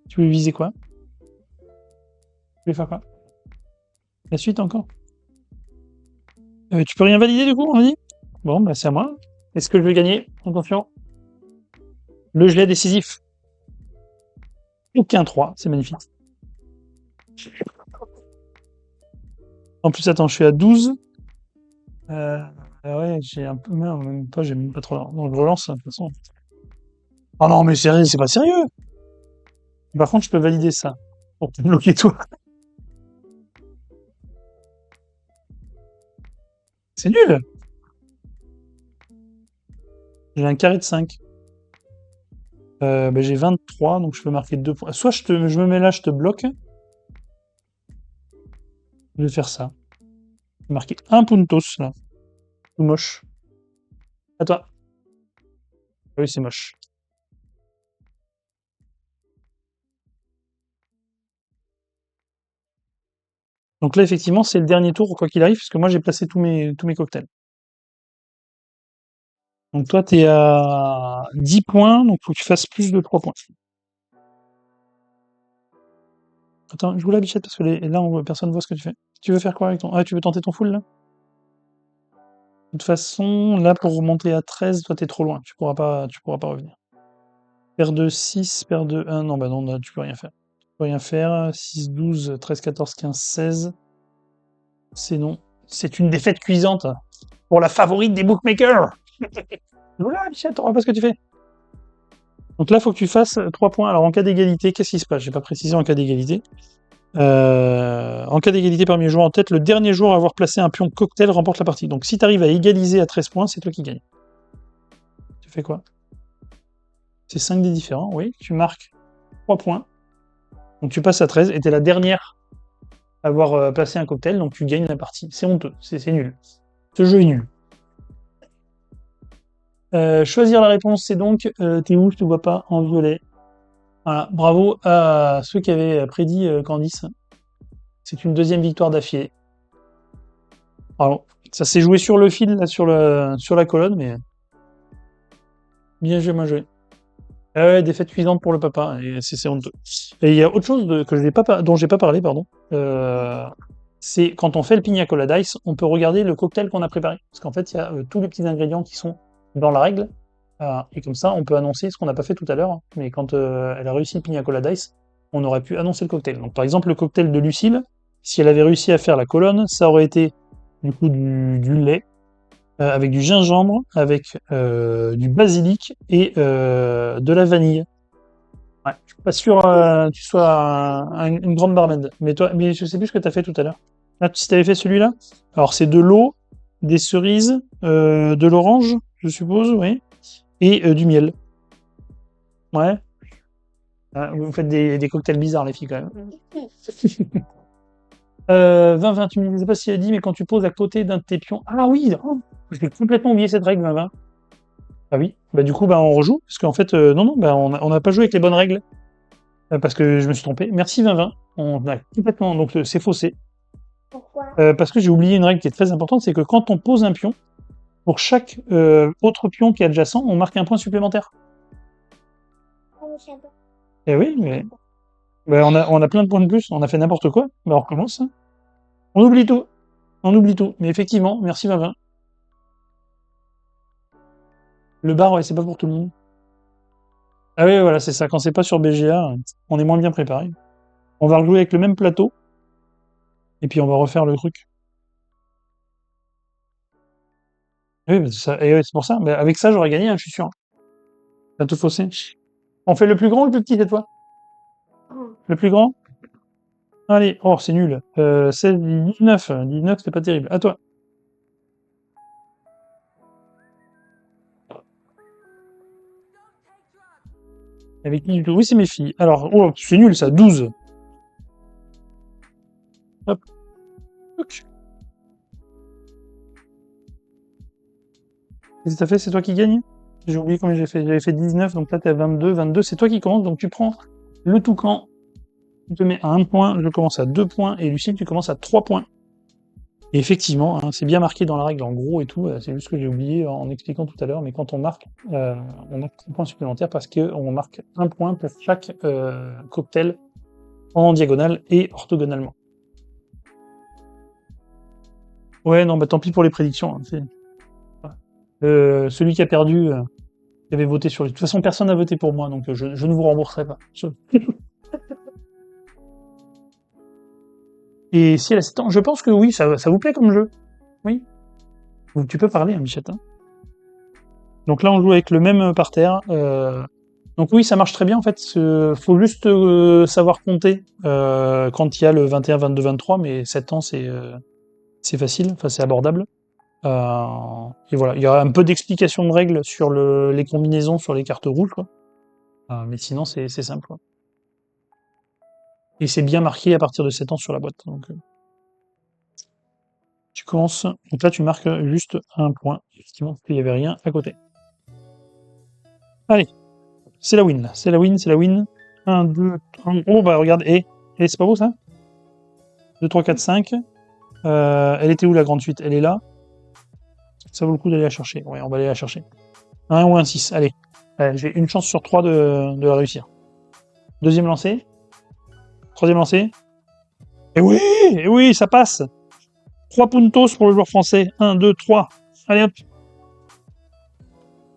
Tu voulais viser quoi? Tu voulais faire quoi? La suite encore? Tu peux rien valider du coup, on dit? Bon, bah c'est à moi. Est-ce que je vais gagner? Attention. Le gelé décisif. Aucun 3, c'est magnifique. En plus, attends, je suis à 12. Ouais, j'ai un peu. Merde, même pas, j'ai même pas trop. Donc je relance, de toute façon. Oh non, mais sérieux, c'est pas sérieux! Par contre, je peux valider ça. Pour te bloquer toi. C'est nul! J'ai un carré de 5. Bah, j'ai 23, donc je peux marquer 2 points. Soit je me mets là, je te bloque. Je vais faire ça. Marqué un puntos, là. Tout moche. À toi. Oui, c'est moche. Donc là, effectivement, c'est le dernier tour, quoi qu'il arrive, parce que moi, j'ai placé tous mes cocktails. Donc toi, t'es à 10 points, donc faut que tu fasses plus de 3 points. Attends, je vous la bichette, parce que là, personne voit ce que tu fais. Tu veux faire quoi avec ton... Ah, tu veux tenter ton full, là? De toute façon, là, pour remonter à 13, toi, t'es trop loin. Tu pourras pas revenir. Paire de 6, paire de 1. Non, bah non, là, tu peux rien faire. Tu peux rien faire. 6, 12, 13, 14, 15, 16. C'est non. C'est une défaite cuisante pour la favorite des bookmakers. Voilà, Michel, t'auras pas ce que tu fais. Donc là, il faut que tu fasses 3 points. Alors, en cas d'égalité, qu'est-ce qui se passe? J'ai pas précisé en cas d'égalité. En cas d'égalité parmi les joueurs en tête, le dernier joueur à avoir placé un pion cocktail remporte la partie. Donc si tu arrives à égaliser à 13 points, c'est toi qui gagne. Tu fais quoi? C'est 5 des différents, oui. Tu marques 3 points. Donc tu passes à 13 et tu es la dernière à avoir placé un cocktail, donc tu gagnes la partie. C'est honteux, c'est nul. Ce jeu est nul. Choisir la réponse, c'est donc t'es où? Je te vois pas en violet. Voilà, bravo à ceux qui avaient prédit Candice. C'est une deuxième victoire d'affilée. Bravo. Ça s'est joué sur le fil, là, sur la colonne, mais bien joué, bien joué. Ah ouais, défaite cuisante pour le papa, et c'est honteux. Et il y a autre chose dont j'ai pas parlé, pardon. C'est quand on fait le pina colada ice, on peut regarder le cocktail qu'on a préparé. Parce qu'en fait, il y a tous les petits ingrédients qui sont dans la règle. Et comme ça, on peut annoncer ce qu'on n'a pas fait tout à l'heure. Hein. Mais quand elle a réussi le pina colada ice, on aurait pu annoncer le cocktail. Donc par exemple, le cocktail de Lucille, si elle avait réussi à faire la colonne, ça aurait été du coup du lait, avec du gingembre, avec du basilic et de la vanille. Ouais, je suis pas sûr que tu sois une grande barmaid. Mais je sais plus ce que tu as fait tout à l'heure. Là, si tu avais fait celui-là, alors c'est de l'eau, des cerises, de l'orange, je suppose, oui, et du miel. Ouais. Ah, vous faites des cocktails bizarres, les filles, quand même. 20-20, tu me disais pas si elle a dit, mais quand tu poses à côté d'un de tes pions. Ah oui, oh, j'ai complètement oublié cette règle, 20-20. Ah oui, bah du coup, bah, on rejoue, parce qu'en fait, non, non, bah, on n'a pas joué avec les bonnes règles, parce que je me suis trompé. Merci 20-20, on a complètement, donc c'est faussé. Pourquoi? Parce que j'ai oublié une règle qui est très importante, c'est que quand on pose un pion, pour chaque autre pion qui est adjacent, on marque un point supplémentaire. Eh oui, mais bah, on a plein de points de plus, on a fait n'importe quoi, bah, on recommence. Hein. On oublie tout, on oublie tout. Mais effectivement, merci 20-20. Le bar, ouais, c'est pas pour tout le monde. Ah oui, voilà, c'est ça. Quand c'est pas sur BGA, on est moins bien préparé. On va rejouer avec le même plateau, et puis on va refaire le truc. Oui, mais et ouais, c'est pour ça. Mais avec ça, j'aurais gagné, hein, je suis sûr. Ça te faussé. On fait le plus grand ou le plus petit cette fois? Le plus grand? Allez, oh, c'est nul. 16, 19. 19, c'est pas terrible. À toi. Avec qui du tout? Oui, c'est mes filles. Alors, oh, c'est nul ça. 12. Hop. Toc. Qu'est-ce que t'as fait? C'est toi qui gagne? J'ai oublié combien j'ai fait. J'avais fait 19, donc là t'es à 22. 22, c'est toi qui commence. Donc tu prends le toucan. Tu te mets à 1 point. Je commence à 2 points. Et Lucille, tu commences à 3 points. Et effectivement, hein, c'est bien marqué dans la règle en gros et tout. C'est juste que j'ai oublié en expliquant tout à l'heure. Mais quand on marque, on a 3 points supplémentaires parce qu'on marque 1 point pour chaque cocktail en diagonale et orthogonalement. Ouais, non, bah tant pis pour les prédictions. Hein, celui qui a perdu, qui avait voté sur lui. De toute façon, personne n'a voté pour moi, donc je ne vous rembourserai pas. Et si elle a 7 ans, je pense que oui, ça vous plaît comme jeu. Oui. Donc tu peux parler, hein, Michette. Hein. Donc là, on joue avec le même parterre. Donc oui, ça marche très bien en fait. Faut juste savoir compter quand il y a le 21, 22, 23, mais 7 ans, c'est facile, enfin c'est abordable. Et voilà, il y a un peu d'explication de règles sur les combinaisons sur les cartes rouges, quoi. Mais sinon, c'est simple. Quoi. Et c'est bien marqué à partir de 7 ans sur la boîte. Donc, Tu commences. Donc là, tu marques juste un point. Effectivement, parce qu'il n'y avait rien à côté. Allez, c'est la win là. C'est la win, c'est la win. 1, 2, 3. Oh bah regarde, et c'est pas beau ça? 2, 3, 4, 5. Elle était où la grande suite? Elle est là. Ça vaut le coup d'aller la chercher. Ouais, on va aller la chercher. Un ou un 6. Allez. J'ai une chance sur 3 de la réussir. Deuxième lancé. Troisième lancé. Et oui, ça passe. 3 puntos pour le joueur français. 1, 2, 3. Allez hop.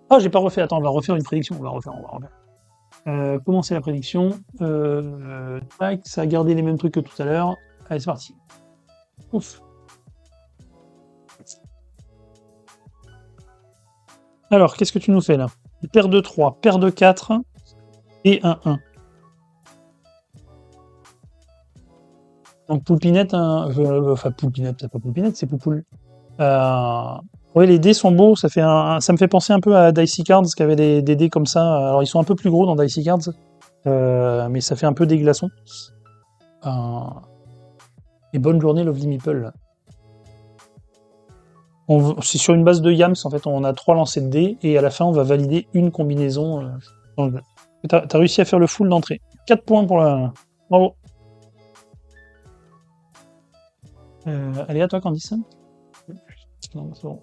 Ah, j'ai pas refait. Attends, on va refaire une prédiction. On va refaire. Commencer la prédiction. Tac, ça a gardé les mêmes trucs que tout à l'heure. Allez, c'est parti. Ouf. Alors, qu'est-ce que tu nous fais là? Paire de 3, paire de 4 et un 1. Donc Poupinette, hein, enfin Poupinette, c'est pas Poupinette, c'est Poupoule. Ouais, les dés sont beaux, ça me fait penser un peu à Dicey Cards qui avait des dés comme ça. Alors ils sont un peu plus gros dans Dicey Cards, mais ça fait un peu des glaçons. Euh, et bonne journée Lovely Meeple. C'est sur une base de Yams, en fait, on a 3 lancers de dés et à la fin on va valider une combinaison dans le jeu. T'as réussi à faire le full d'entrée. 4 points pour la. Bravo. Allez, à toi, Candice. Non, c'est bon.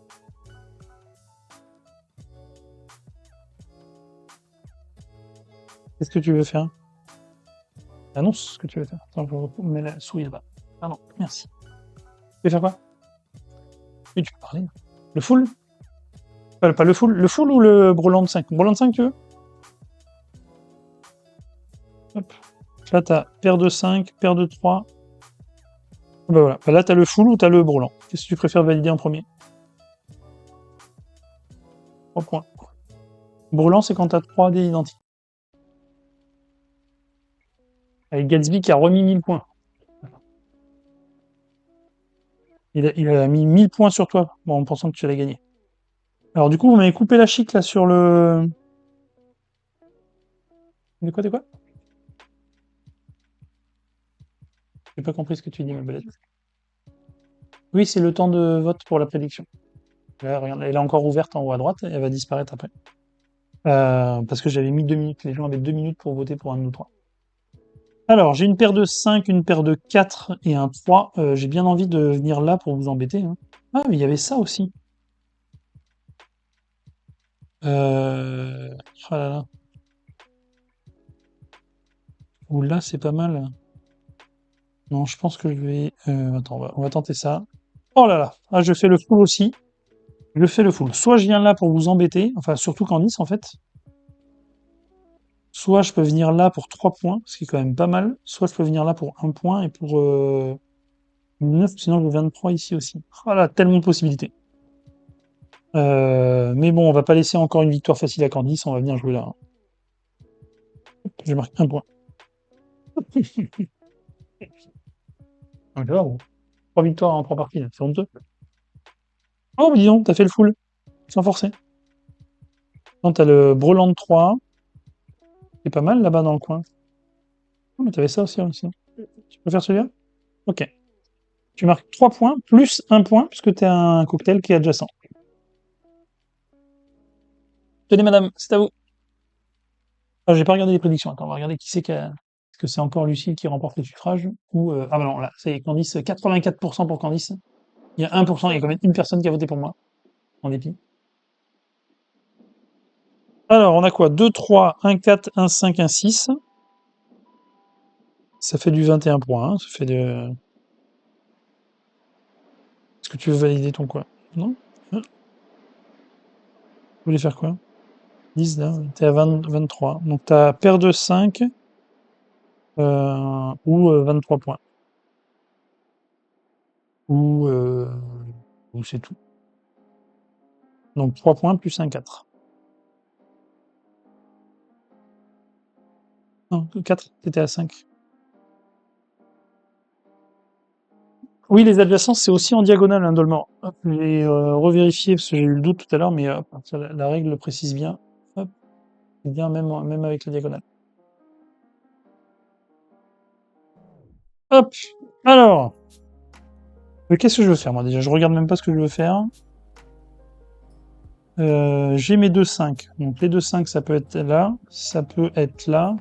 Qu'est-ce que tu veux faire? Annonce ce que tu veux faire. Attends, je mets la souris là-bas. Pardon, merci. Tu veux faire quoi? Oui, tu peux parler. Le full? Pas le full. Le full ou le Breland 5? Breland 5, tu veux? Hop. Là, t'as paire de 5, paire de 3. Bah voilà. Bah là, t'as le full ou t'as le Breland. Qu'est-ce que tu préfères valider en premier? 3 points. Breland, c'est quand t'as 3 dés identiques. Avec Gatsby qui a remis 1000 points. Il a mis 1000 points sur toi, bon, en pensant que tu allais gagner. Alors du coup, vous m'avez coupé la chic là sur le. De quoi? J'ai pas compris ce que tu dis, ma belette. Oui, c'est le temps de vote pour la prédiction. Là, regarde, elle est encore ouverte en haut à droite et elle va disparaître après. Parce que j'avais mis 2 minutes. Les gens avaient 2 minutes pour voter pour un de nous trois. Alors, j'ai une paire de 5, une paire de 4 et un 3. J'ai bien envie de venir là pour vous embêter, hein. Ah, mais il y avait ça aussi. Oh là là. Ouh là, c'est pas mal. Non, je pense que je vais. Attends, on va tenter ça. Oh là là. Ah, je fais le full aussi. Je fais le full. Soit je viens là pour vous embêter, enfin surtout Candice en fait. Soit je peux venir là pour 3 points, ce qui est quand même pas mal. Soit je peux venir là pour 1 point et pour 9, sinon je viens de 3 ici aussi. Oh là, tellement de possibilités. Mais bon, on va pas laisser encore une victoire facile à Candice, on va venir jouer là. Je marque 1 point. Ah, tu vois, bon. 3 victoires en 3 parties, là, c'est honteux. Oh, mais dis donc, t'as fait le full, sans forcer. Non, t'as le Breland 3, c'est pas mal là-bas dans le coin. Oh, mais t'avais ça aussi, hein, sinon. Tu préfères celui-là? Ok. Tu marques 3 points, plus 1 point, puisque tu as un cocktail qui est adjacent. Tenez, madame, c'est à vous. Ah, j'ai pas regardé les prédictions. Attends, on va regarder qui c'est qui a. Est-ce que c'est encore Lucille qui remporte les suffrages? Ou. Ah, bah non, là, c'est Candice, 84% pour Candice. Il y a 1%, il y a quand même une personne qui a voté pour moi, en dépit. Alors, on a quoi? 2, 3, 1, 4, 1, 5, 1, 6. Ça fait du 21 points, hein. Ça fait de. Est-ce que tu veux valider ton quoi? Non? Hein. Vous voulez faire quoi? 10 là, t'es à 20, 23. Donc t'as paire de 5 ou 23 points. Ou, ou c'est tout. Donc 3 points plus un 4. Non, 4, t'étais à 5. Oui, les adjacences, c'est aussi en diagonale, hein, Dolmor. Hop, je vais revérifier parce que j'ai eu le doute tout à l'heure, mais la règle le précise bien. Hop, c'est bien même avec la diagonale. Hop, alors, Mais qu'est-ce que je veux faire, moi, déjà? Je regarde même pas ce que je veux faire. J'ai mes 2-5. Donc, les 2-5, ça peut être là. Ça peut être là.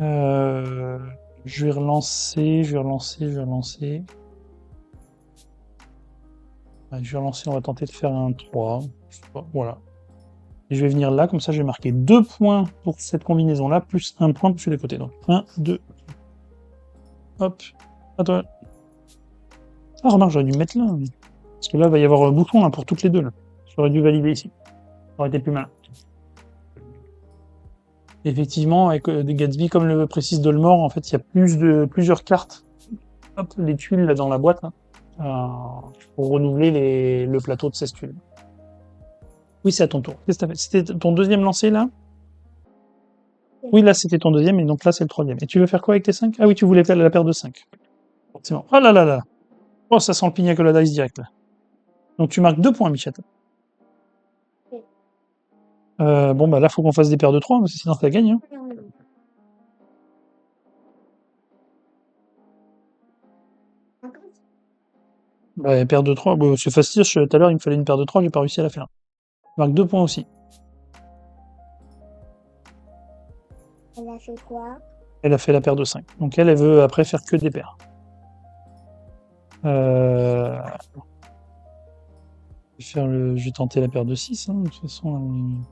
Euh, je vais relancer, je vais relancer, je vais relancer. Ouais, je vais relancer, on va tenter de faire un 3. Je sais pas, voilà. Et je vais venir là, comme ça, je vais marquer 2 points pour cette combinaison-là, plus un point pour celui d'à côté. Donc, 1, 2, hop. À toi. Ah, remarque, j'aurais dû me mettre là. Parce que là, il va y avoir un bouton là, pour toutes les deux. Là. J'aurais dû valider ici. Ça aurait été plus malin. Effectivement, avec des Gatsby, comme le précise Dolmore, en fait, il y a plusieurs cartes. Hop, les tuiles là, dans la boîte, là, pour renouveler le plateau de 16 tuiles. Oui, c'est à ton tour. Qu'est-ce que t'as fait? C'était ton deuxième lancé, là? Oui, là, c'était ton deuxième, et donc là, c'est le troisième. Et tu veux faire quoi avec tes 5? Ah oui, tu voulais faire la paire de 5. C'est bon. Oh là là là! Oh, ça sent le pina colada ice direct, là. Donc tu marques 2 points, Michette. Bon, bah là, faut qu'on fasse des paires de 3, parce que sinon, ça gagne. Hein. Bah, paire de 3, bah, c'est facile. Tout à l'heure, il me fallait une paire de 3, j'ai pas réussi à la faire. Je marque 2 points aussi. Elle a fait quoi? Elle a fait la paire de 5. Donc elle veut après faire que des paires. Euh... Je vais tenter la paire de 6, hein, de toute façon.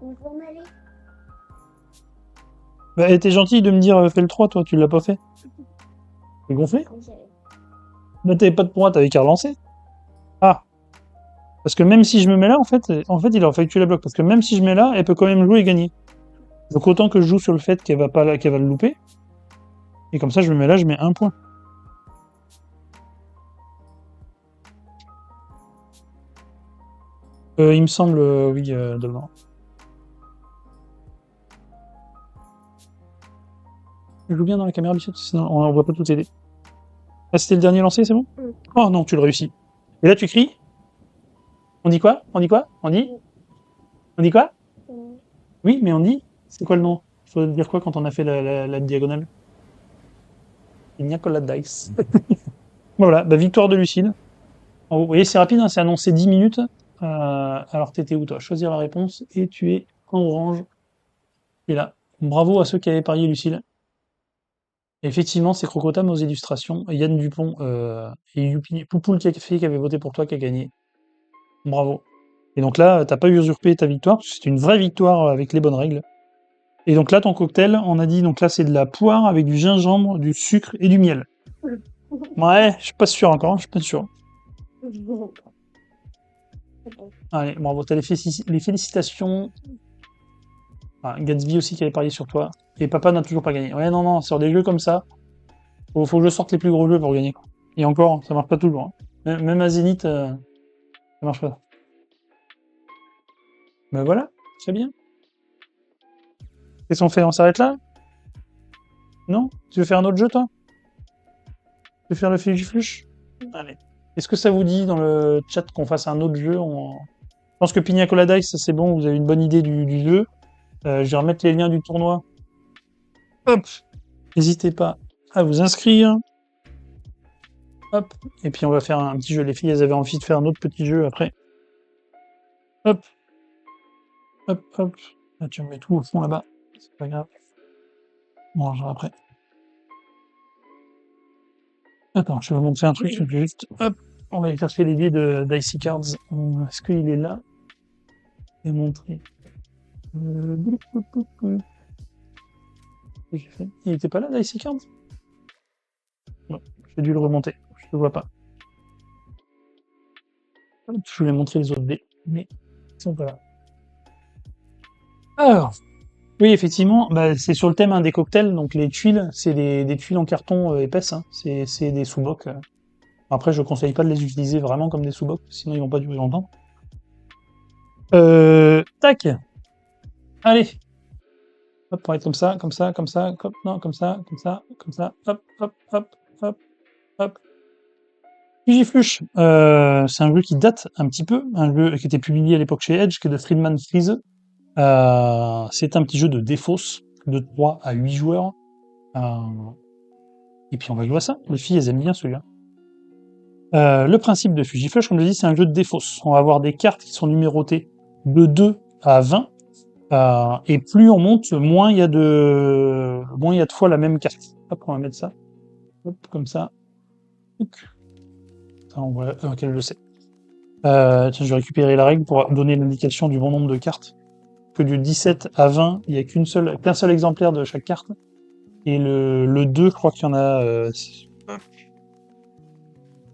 Vous pouvez m'aller? Bah, elle était gentille de me dire fais le 3, toi, tu l'as pas fait. T'es gonflé? Oui, j'avais. Bah, t'avais pas de points, t'avais qu'à relancer. Ah! Parce que même si je me mets là, il aurait fallu que tu la bloques. Parce que même si je mets là, elle peut quand même jouer et gagner. Donc autant que je joue sur le fait qu'elle va pas là, qu'elle va le louper. Et comme ça, je me mets là, je mets 1 point. Il me semble, oui, Dolmar. Je joue bien dans la caméra, Bichette, sinon on voit pas tout aider. Ah, c'était le dernier lancé, c'est bon? Oh non, tu le réussis. Et là, tu cries? On dit quoi? On dit quoi? On dit? On dit quoi? Oui, mais on dit? C'est quoi le nom? Il faut dire quoi quand on a fait la diagonale? Il n'y a que la dice. Voilà, bah, victoire de Lucille. En haut. Vous voyez, c'est rapide, hein, c'est annoncé 10 minutes. Alors, t'étais où, toi? Choisir la réponse, et tu es en orange. Et là, bravo à ceux qui avaient parié Lucille. Effectivement, c'est Crocotam aux illustrations, Yann Dupont et Youpi Poupoule qui avait voté pour toi qui a gagné. Bravo. Et donc là, t'as pas usurpé ta victoire, parce que c'était une vraie victoire avec les bonnes règles. Et donc là, ton cocktail, on a dit, donc là, c'est de la poire avec du gingembre, du sucre et du miel. Ouais, je suis pas sûr encore, je suis pas sûr. Allez, bravo, t'as les félicitations. Ah, Gatsby aussi qui avait parié sur toi. Et papa n'a toujours pas gagné. Ouais, non, non, sur des jeux comme ça, faut que je sorte les plus gros jeux pour gagner. Quoi. Et encore, ça marche pas toujours. Hein. Même à Zénith, ça marche pas. Ben voilà, très bien. Qu'est-ce qu'on fait? On s'arrête là? Non? Tu veux faire un autre jeu, toi? Tu veux faire le Figiflush? Allez. Est-ce que ça vous dit dans le chat qu'on fasse un autre jeu? Je pense que Pina Colada Dice, ça c'est bon, vous avez une bonne idée du jeu. Je vais remettre les liens du tournoi. Hop! N'hésitez pas à vous inscrire. Hop! Et puis on va faire un petit jeu. Les filles, elles avaient envie de faire un autre petit jeu après. Hop! Hop, hop. Là, tu me mets tout au fond là-bas. C'est pas grave. On rangera après. Attends, je vais vous montrer un truc. Je vais juste, hop, on va aller chercher les dés d'Icy Cards. Est-ce qu'il est là? Et montrer. J'ai fait. Il était pas là, d'Icy Cards? Non, j'ai dû le remonter. Je le vois pas. Hop, je voulais montrer les autres dés, mais ils sont pas là. Alors, oui, effectivement, bah, c'est sur le thème des cocktails. Donc les tuiles, c'est des tuiles en carton épaisse. Hein. C'est des sous-bocs. Après, je conseille pas de les utiliser vraiment comme des sous-bocs, sinon ils vont pas durer longtemps. Tac. Allez. Hop, on va être comme ça, comme ça, comme ça, hop, non, comme ça, comme ça, comme ça, hop, hop, hop, hop, hop. Figiflush, c'est un jeu qui date un petit peu, un jeu qui était publié à l'époque chez Edge, qui est de Friedman Freeze. C'est un petit jeu de défausse, de 3 à 8 joueurs. Et puis on va jouer à ça. Les filles, elles aiment bien celui-là. Le principe de Fugiflush, comme je l'ai dit, c'est un jeu de défausse. On va avoir des cartes qui sont numérotées de 2 à 20. Et plus on monte, moins il y a de fois la même carte. Hop, on va mettre ça. Hop, comme ça. Ça, on voit lequel je sais. Tiens, je vais récupérer la règle pour donner l'indication du bon nombre de cartes. Que du 17 à 20, il n'y a qu'un seul exemplaire de chaque carte. Et le 2, je crois qu'il y en a...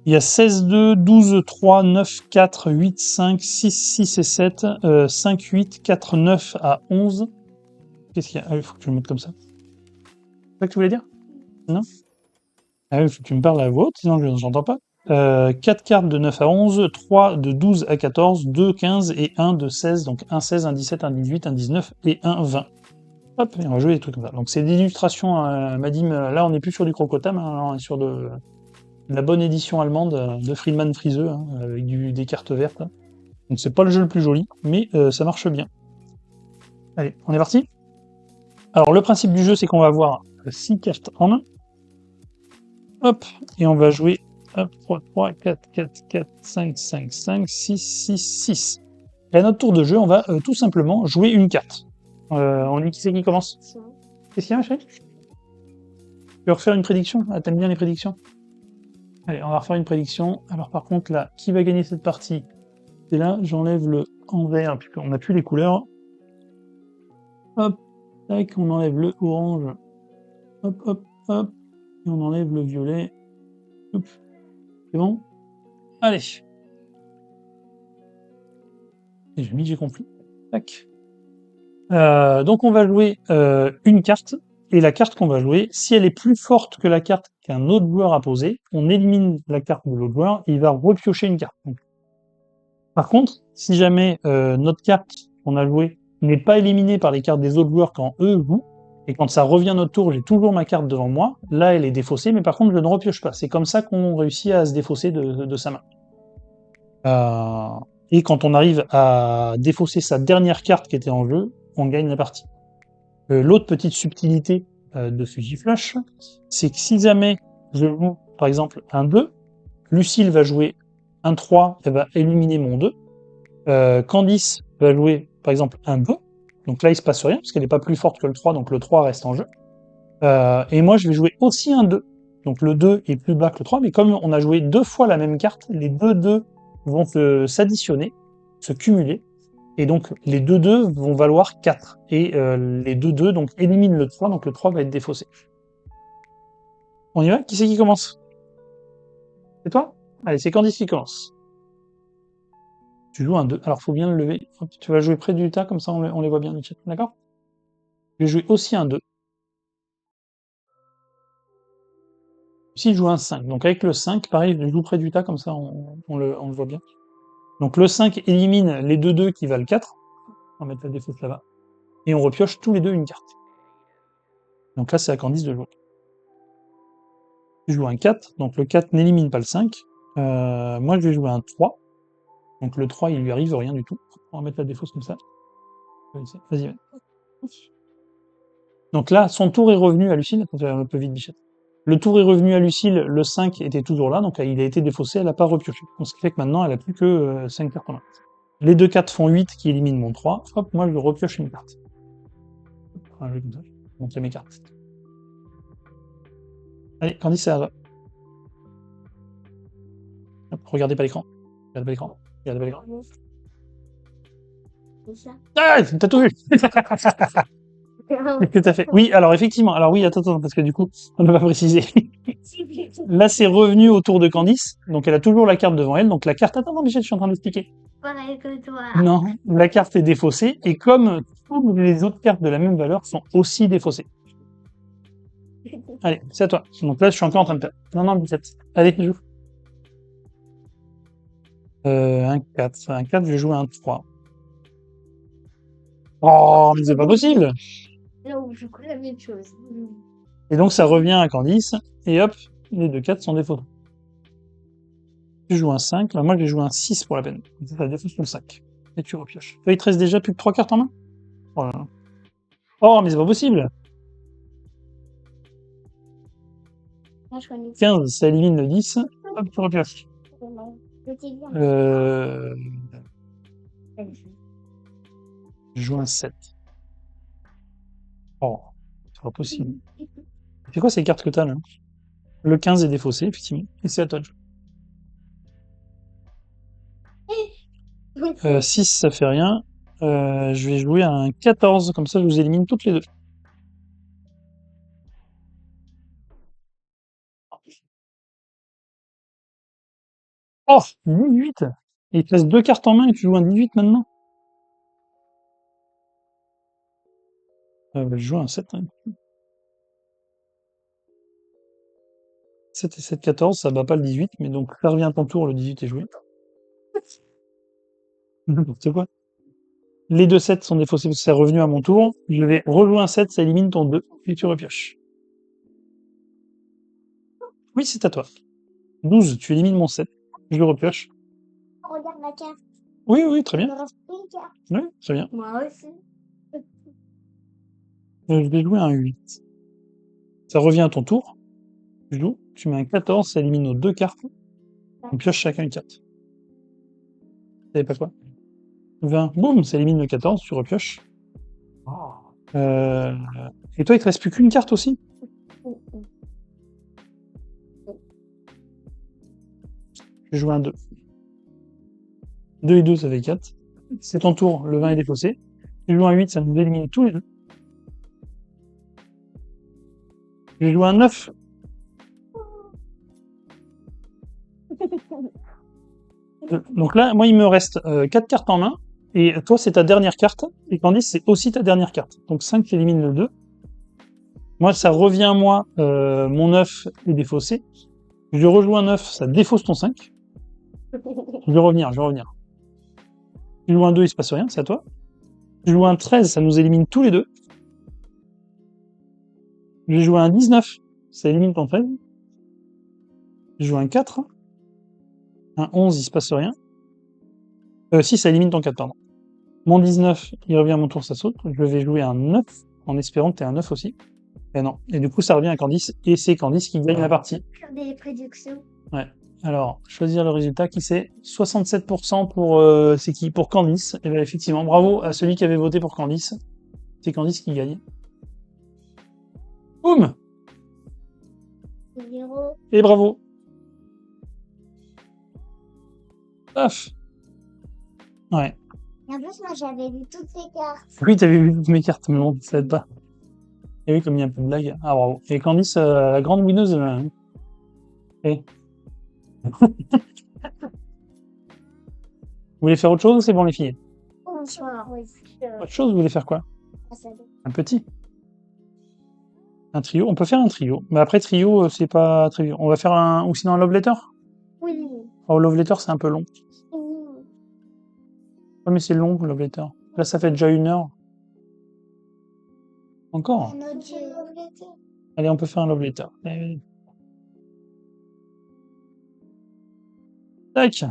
il y a 16, 2, 12, 3, 9, 4, 8, 5, 6, 6 et 7, 5, 8, 4, 9 à 11. Qu'est-ce qu'il y a? Ah, il faut que je le mette comme ça. C'est ça que tu voulais dire? Non? Ah oui, il faut que tu me parles à voix haute, sinon je n'entends pas. 4 cartes de 9 à 11, 3 de 12 à 14, 2 15 et 1 de 16, donc 1 16, 1 17, 1 18, 1 19 et 1 20. Hop, et on va jouer des trucs comme ça. Donc c'est des illustrations, Madim, là on n'est plus sur du Crocotam, hein, on est sur de la bonne édition allemande de Friedman Friseux, hein, avec des cartes vertes. Hein. Donc c'est pas le jeu le plus joli, mais ça marche bien. Allez, on est parti? Alors le principe du jeu, c'est qu'on va avoir 6 cartes en main. Hop, et on va jouer 3, 3, 4, 4, 4, 5, 5, 5, 6, 6, 6. Et à notre tour de jeu, on va tout simplement jouer une carte. On dit qui c'est qui commence? Qu'est-ce qu'il y a, ma chérie? Tu veux refaire une prédiction? Ah, t'aimes bien les prédictions? Allez, on va refaire une prédiction. Alors par contre, là, qui va gagner cette partie? Et là, j'enlève le en vert, puisqu'on n'a plus les couleurs. Hop, tac, on enlève le orange. Hop, hop, hop. Et on enlève le violet. Hop. C'est bon? Allez. Et j'ai mis, j'ai compris. Tac. Donc on va jouer une carte. Et la carte qu'on va jouer, si elle est plus forte que la carte qu'un autre joueur a posée, on élimine la carte de l'autre joueur et il va repiocher une carte. Donc, par contre, si jamais notre carte qu'on a jouée n'est pas éliminée par les cartes des autres joueurs quand eux jouent, et quand ça revient notre tour, j'ai toujours ma carte devant moi, là elle est défaussée, mais par contre je ne repioche pas. C'est comme ça qu'on réussit à se défausser de sa main. Et quand on arrive à défausser sa dernière carte qui était en jeu, on gagne la partie. L'autre petite subtilité de Fugiflush, c'est que si jamais je joue par exemple un 2, Lucille va jouer un 3, elle va éliminer mon 2. Candice va jouer par exemple un 2, donc là il se passe rien, parce qu'elle n'est pas plus forte que le 3, donc le 3 reste en jeu. Et moi je vais jouer aussi un 2, donc le 2 est plus bas que le 3, mais comme on a joué 2 fois la même carte, les deux 2 vont s'additionner, se cumuler, et donc les 2-2 vont valoir 4. Et les 2-2 donc éliminent le 3, donc le 3 va être défaussé. On y va? Qui c'est qui commence? C'est toi? Allez, c'est Candice qui commence. Tu joues un 2. Alors faut bien le lever. Hop, tu vas jouer près du tas, comme ça on les voit bien, Michel. D'accord? Je vais jouer aussi un 2. Ici, je joue un 5. Donc avec le 5, pareil, je joue près du tas, comme ça on le voit bien. Donc le 5 élimine les 2-2 qui valent 4. On va mettre la défausse là-bas. Et on repioche tous les deux une carte. Donc là, c'est à Candice de jouer. Je joue un 4, donc le 4 n'élimine pas le 5. Moi, je vais jouer un 3. Donc le 3, il lui arrive rien du tout. On va mettre la défausse comme ça. Vas-y. Donc là, son tour est revenu à Lucille. Attends, un peu vite, Bichette. Le tour est revenu à Lucille, le 5 était toujours là, donc il a été défaussé, elle n'a pas repioché. Donc ce qui fait que maintenant, elle a plus que 5 cartes en main. Les deux 4 font 8 qui éliminent mon 3. Hop, moi, je repioche une carte. Enfin, je vais comme ça. Je vais montrer mes cartes. Allez, Candice, c'est à toi. Hop, regardez pas l'écran. Regardez pas l'écran. Regardez pas l'écran. C'est ça. Ah, t'as tout vu. Tout à fait. Oui, alors effectivement. Alors oui, attends, parce que du coup, on n'a pas précisé. Là, c'est revenu au tour de Candice. Donc, elle a toujours la carte devant elle. Donc, la carte... Attends, Michel, je suis en train d'expliquer. Pareil que toi. Non, la carte est défaussée. Et comme toutes les autres cartes de la même valeur sont aussi défaussées. Allez, c'est à toi. Donc là, je suis encore en train de perdre. Non, Michel. Allez, joue. Un 4. Un 4, je vais jouer un 3. Oh, mais c'est pas possible! Non, je crois la même chose. Et donc, ça revient à Candice. Et hop, les deux 4 sont défaussés. Tu joues un 5, moi je vais jouer un 6 pour la peine. Ça défausse le 5. Et tu repioches. Il te reste déjà plus que 3 cartes en main? Oh là là. Oh, mais c'est pas possible! Moi, je connais. 15, ça élimine le 10. Hop, tu repioches. Petit bien. Je joue un 7. Oh, c'est pas possible. C'est quoi ces cartes que t'as là? Le 15 est défaussé, effectivement. Et c'est à toi de jouer. 6, ça fait rien. Je vais jouer un 14, comme ça je vous élimine toutes les deux. Oh, 18! Il te reste 2 cartes en main et tu joues un 18 maintenant? Je joue un 7. Hein. 7 et 7, 14, ça bat pas le 18, mais donc ça revient à ton tour, le 18 est joué. N'importe quoi. Les deux 7 sont défaussés parce que c'est revenu à mon tour. Je vais rejouer un 7, ça élimine ton 2, et tu repioches. Oui, c'est à toi. 12, tu élimines mon 7. Je le repioche. Regarde la carte. Oui, oui, très Il bien. me reste une carte. Oui, très bien. Moi aussi. Je vais jouer un 8. Ça revient à ton tour. Je joue. Tu mets un 14, ça élimine nos deux cartes. On pioche chacun une carte. Vous savez pas quoi? 20. Boum, ça élimine le 14, tu repioches. Et toi, il te reste plus qu'une carte aussi? Je vais jouer un 2. 2 et 2, ça fait 4. C'est ton tour, le 20 est défaussé. Je joue un 8, ça nous élimine tous les deux. Je vais jouer un 9. Donc là, moi, il me reste 4 cartes en main. Et toi, c'est ta dernière carte. Et Candice, c'est aussi ta dernière carte. Donc 5 élimine le 2. Moi, ça revient à moi. Mon 9 est défaussé. Je rejoue un 9, ça défausse ton 5. Je vais revenir. Je joue un 2, il se passe rien, c'est à toi. Je joue un 13, ça nous élimine tous les deux. Je vais jouer un 19, ça élimine ton 13. Je joue un 4. Un 11, il se passe rien. Si, ça élimine ton 4, pardon. Mon 19, il revient à mon tour, ça saute. Je vais jouer un 9, en espérant que tu aies un 9 aussi. Et non. Et du coup, ça revient à Candice, et c'est Candice qui gagne la partie. Faire des prédictions. Ouais. Alors, choisir le résultat, qui c'est 67% pour, c'est qui? Pour Candice. Et bien, effectivement, bravo à celui qui avait voté pour Candice. C'est Candice qui gagne. Boum! 0. Et bravo! Paf! Ouais. Et en plus, moi, j'avais vu toutes les cartes. Oui, t'avais vu toutes mes cartes, mais bon, ça aide pas. Et oui, comme il y a un peu de blague. Ah, bravo. Et Candice, la grande winneuse, Et... Vous voulez faire autre chose ou c'est bon, les filles? Bonsoir. Oui. Autre chose, vous voulez faire quoi? Un petit? Un trio? On peut faire un trio. Mais après, trio, c'est pas très bien. On va faire un... Ou sinon un love letter? Oui. Oh, love letter, c'est un peu long. Oui. Ouais, mais c'est long, love letter. Là, ça fait déjà 1 heure. Encore? Un autre jeu. Allez, on peut faire un love letter. Allez. Tac!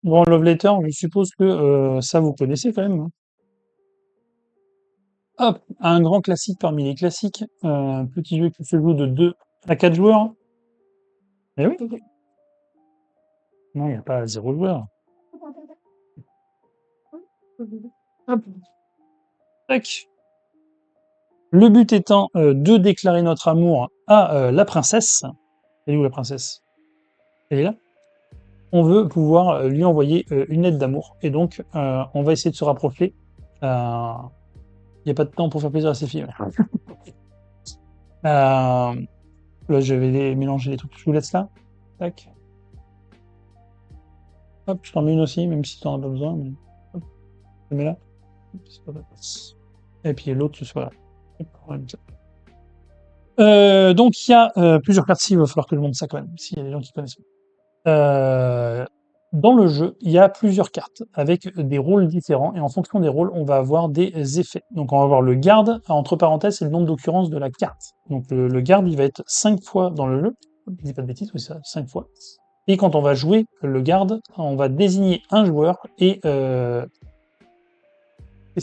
Bon, love letter, je suppose que ça, vous connaissez quand même. Hein. Hop, un grand classique parmi les classiques. Un petit jeu qui se joue de 2 à 4 joueurs. Eh oui. Non, il n'y a pas 0 joueur. Hop. Tac. Le but étant de déclarer notre amour à la princesse. Elle est où la princesse? Elle est là. On veut pouvoir lui envoyer une lettre d'amour. Et donc, on va essayer de se rapprocher. Il n'y a pas de temps pour faire plaisir à ces filles. Là, je vais mélanger les trucs. Je vous laisse là. Tac. Hop, je t'en mets une aussi, même si tu n'en as pas besoin. Mais... Hop, je mets là. Et puis l'autre, ce soit là. Donc il y a plusieurs cartes. Il va falloir que je montre ça quand même, s'il y a des gens qui connaissent. Dans le jeu, il y a plusieurs cartes avec des rôles différents et en fonction des rôles, on va avoir des effets. Donc on va avoir le garde, entre parenthèses, c'est le nombre d'occurrences de la carte. Donc le garde, il va être 5 fois dans le jeu. Je dis pas de bêtises, oui, ça, 5 fois. Et quand on va jouer le garde, on va désigner un joueur et... Qu'est-ce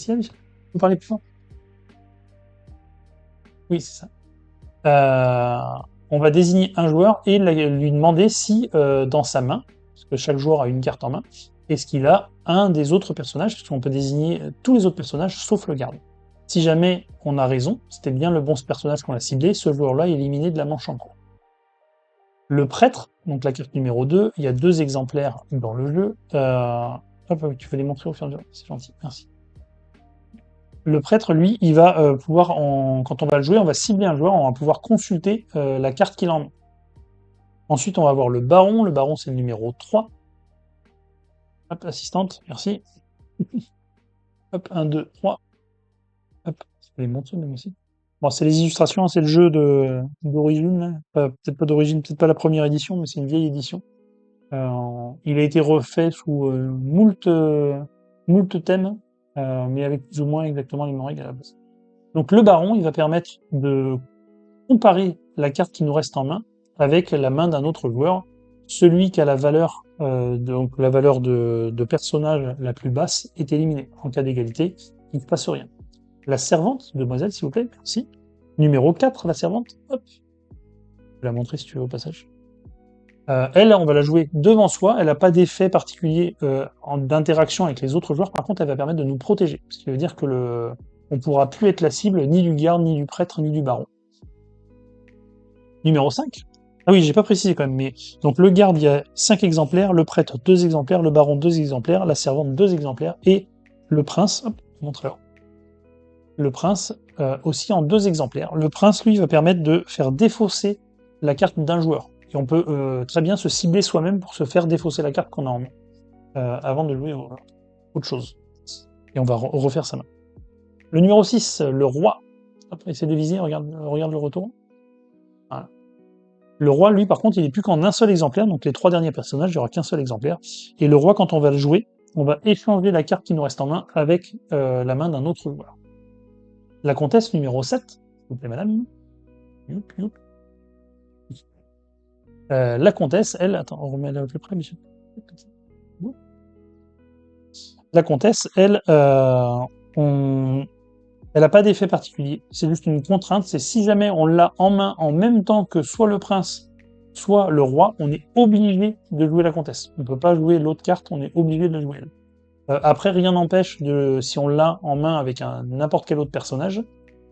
qu'il y a, Michel? Vous parlez plus fort? Oui, c'est ça. on va désigner un joueur et lui demander si, dans sa main, parce que chaque joueur a une carte en main, est-ce qu'il a un des autres personnages, parce qu'on peut désigner tous les autres personnages sauf le garde. Si jamais on a raison, c'était bien le bon personnage qu'on a ciblé, ce joueur-là est éliminé de la manche en cours. Le prêtre, donc la carte numéro 2, il y a 2 exemplaires dans le jeu. Hop, tu veux les montrer au fur et à mesure, c'est gentil, merci. Le prêtre, lui, il va pouvoir, quand on va le jouer, on va cibler un joueur, on va pouvoir consulter la carte qu'il a en main. Ensuite, on va avoir le baron c'est le numéro 3. Hop, assistante, merci. Hop, 1, 2, 3. Hop, je vais les montrer même aussi. Bon, c'est les illustrations, c'est le jeu d'origine, peut-être pas d'origine, peut-être pas la première édition, mais c'est une vieille édition. Il a été refait sous moult thèmes, mais avec plus ou moins exactement les mêmes règles à la base. Donc le baron, il va permettre de comparer la carte qui nous reste en main avec la main d'un autre joueur. Celui qui a la valeur, donc la valeur de personnage la plus basse est éliminé. En cas d'égalité, il ne se passe rien. La servante, demoiselle, s'il vous plaît, merci. Numéro 4, la servante, hop. Je vais la montrer si tu veux au passage. Elle, on va la jouer devant soi, elle n'a pas d'effet particulier d'interaction avec les autres joueurs, par contre elle va permettre de nous protéger, ce qui veut dire que on pourra plus être la cible ni du garde, ni du prêtre, ni du baron. Numéro 5. Ah oui, j'ai pas précisé quand même, mais donc le garde, il y a 5 exemplaires, le prêtre 2 exemplaires, le baron 2 exemplaires, la servante 2 exemplaires, et le prince, hop, montre-leur. Le prince aussi en 2 exemplaires. Le prince, lui, va permettre de faire défausser la carte d'un joueur. Et on peut très bien se cibler soi-même pour se faire défausser la carte qu'on a en main, avant de jouer autre chose. Et on va refaire sa main. Le numéro 6, le roi. Hop, essaie de viser, regarde le retour. Voilà. Le roi, lui, par contre, il n'est plus qu'en un seul exemplaire, donc les 3 derniers personnages, il n'y aura qu'un seul exemplaire. Et le roi, quand on va le jouer, on va échanger la carte qui nous reste en main avec la main d'un autre joueur. La comtesse numéro 7, s'il vous plaît, madame. Youp, youp. La comtesse, elle, attends, on remet là au plus près, monsieur. La comtesse, elle, elle n'a pas d'effet particulier. C'est juste une contrainte. C'est si jamais on l'a en main en même temps que soit le prince, soit le roi, on est obligé de jouer la comtesse. On ne peut pas jouer l'autre carte, on est obligé de la jouer. Après, rien n'empêche si on l'a en main avec n'importe quel autre personnage,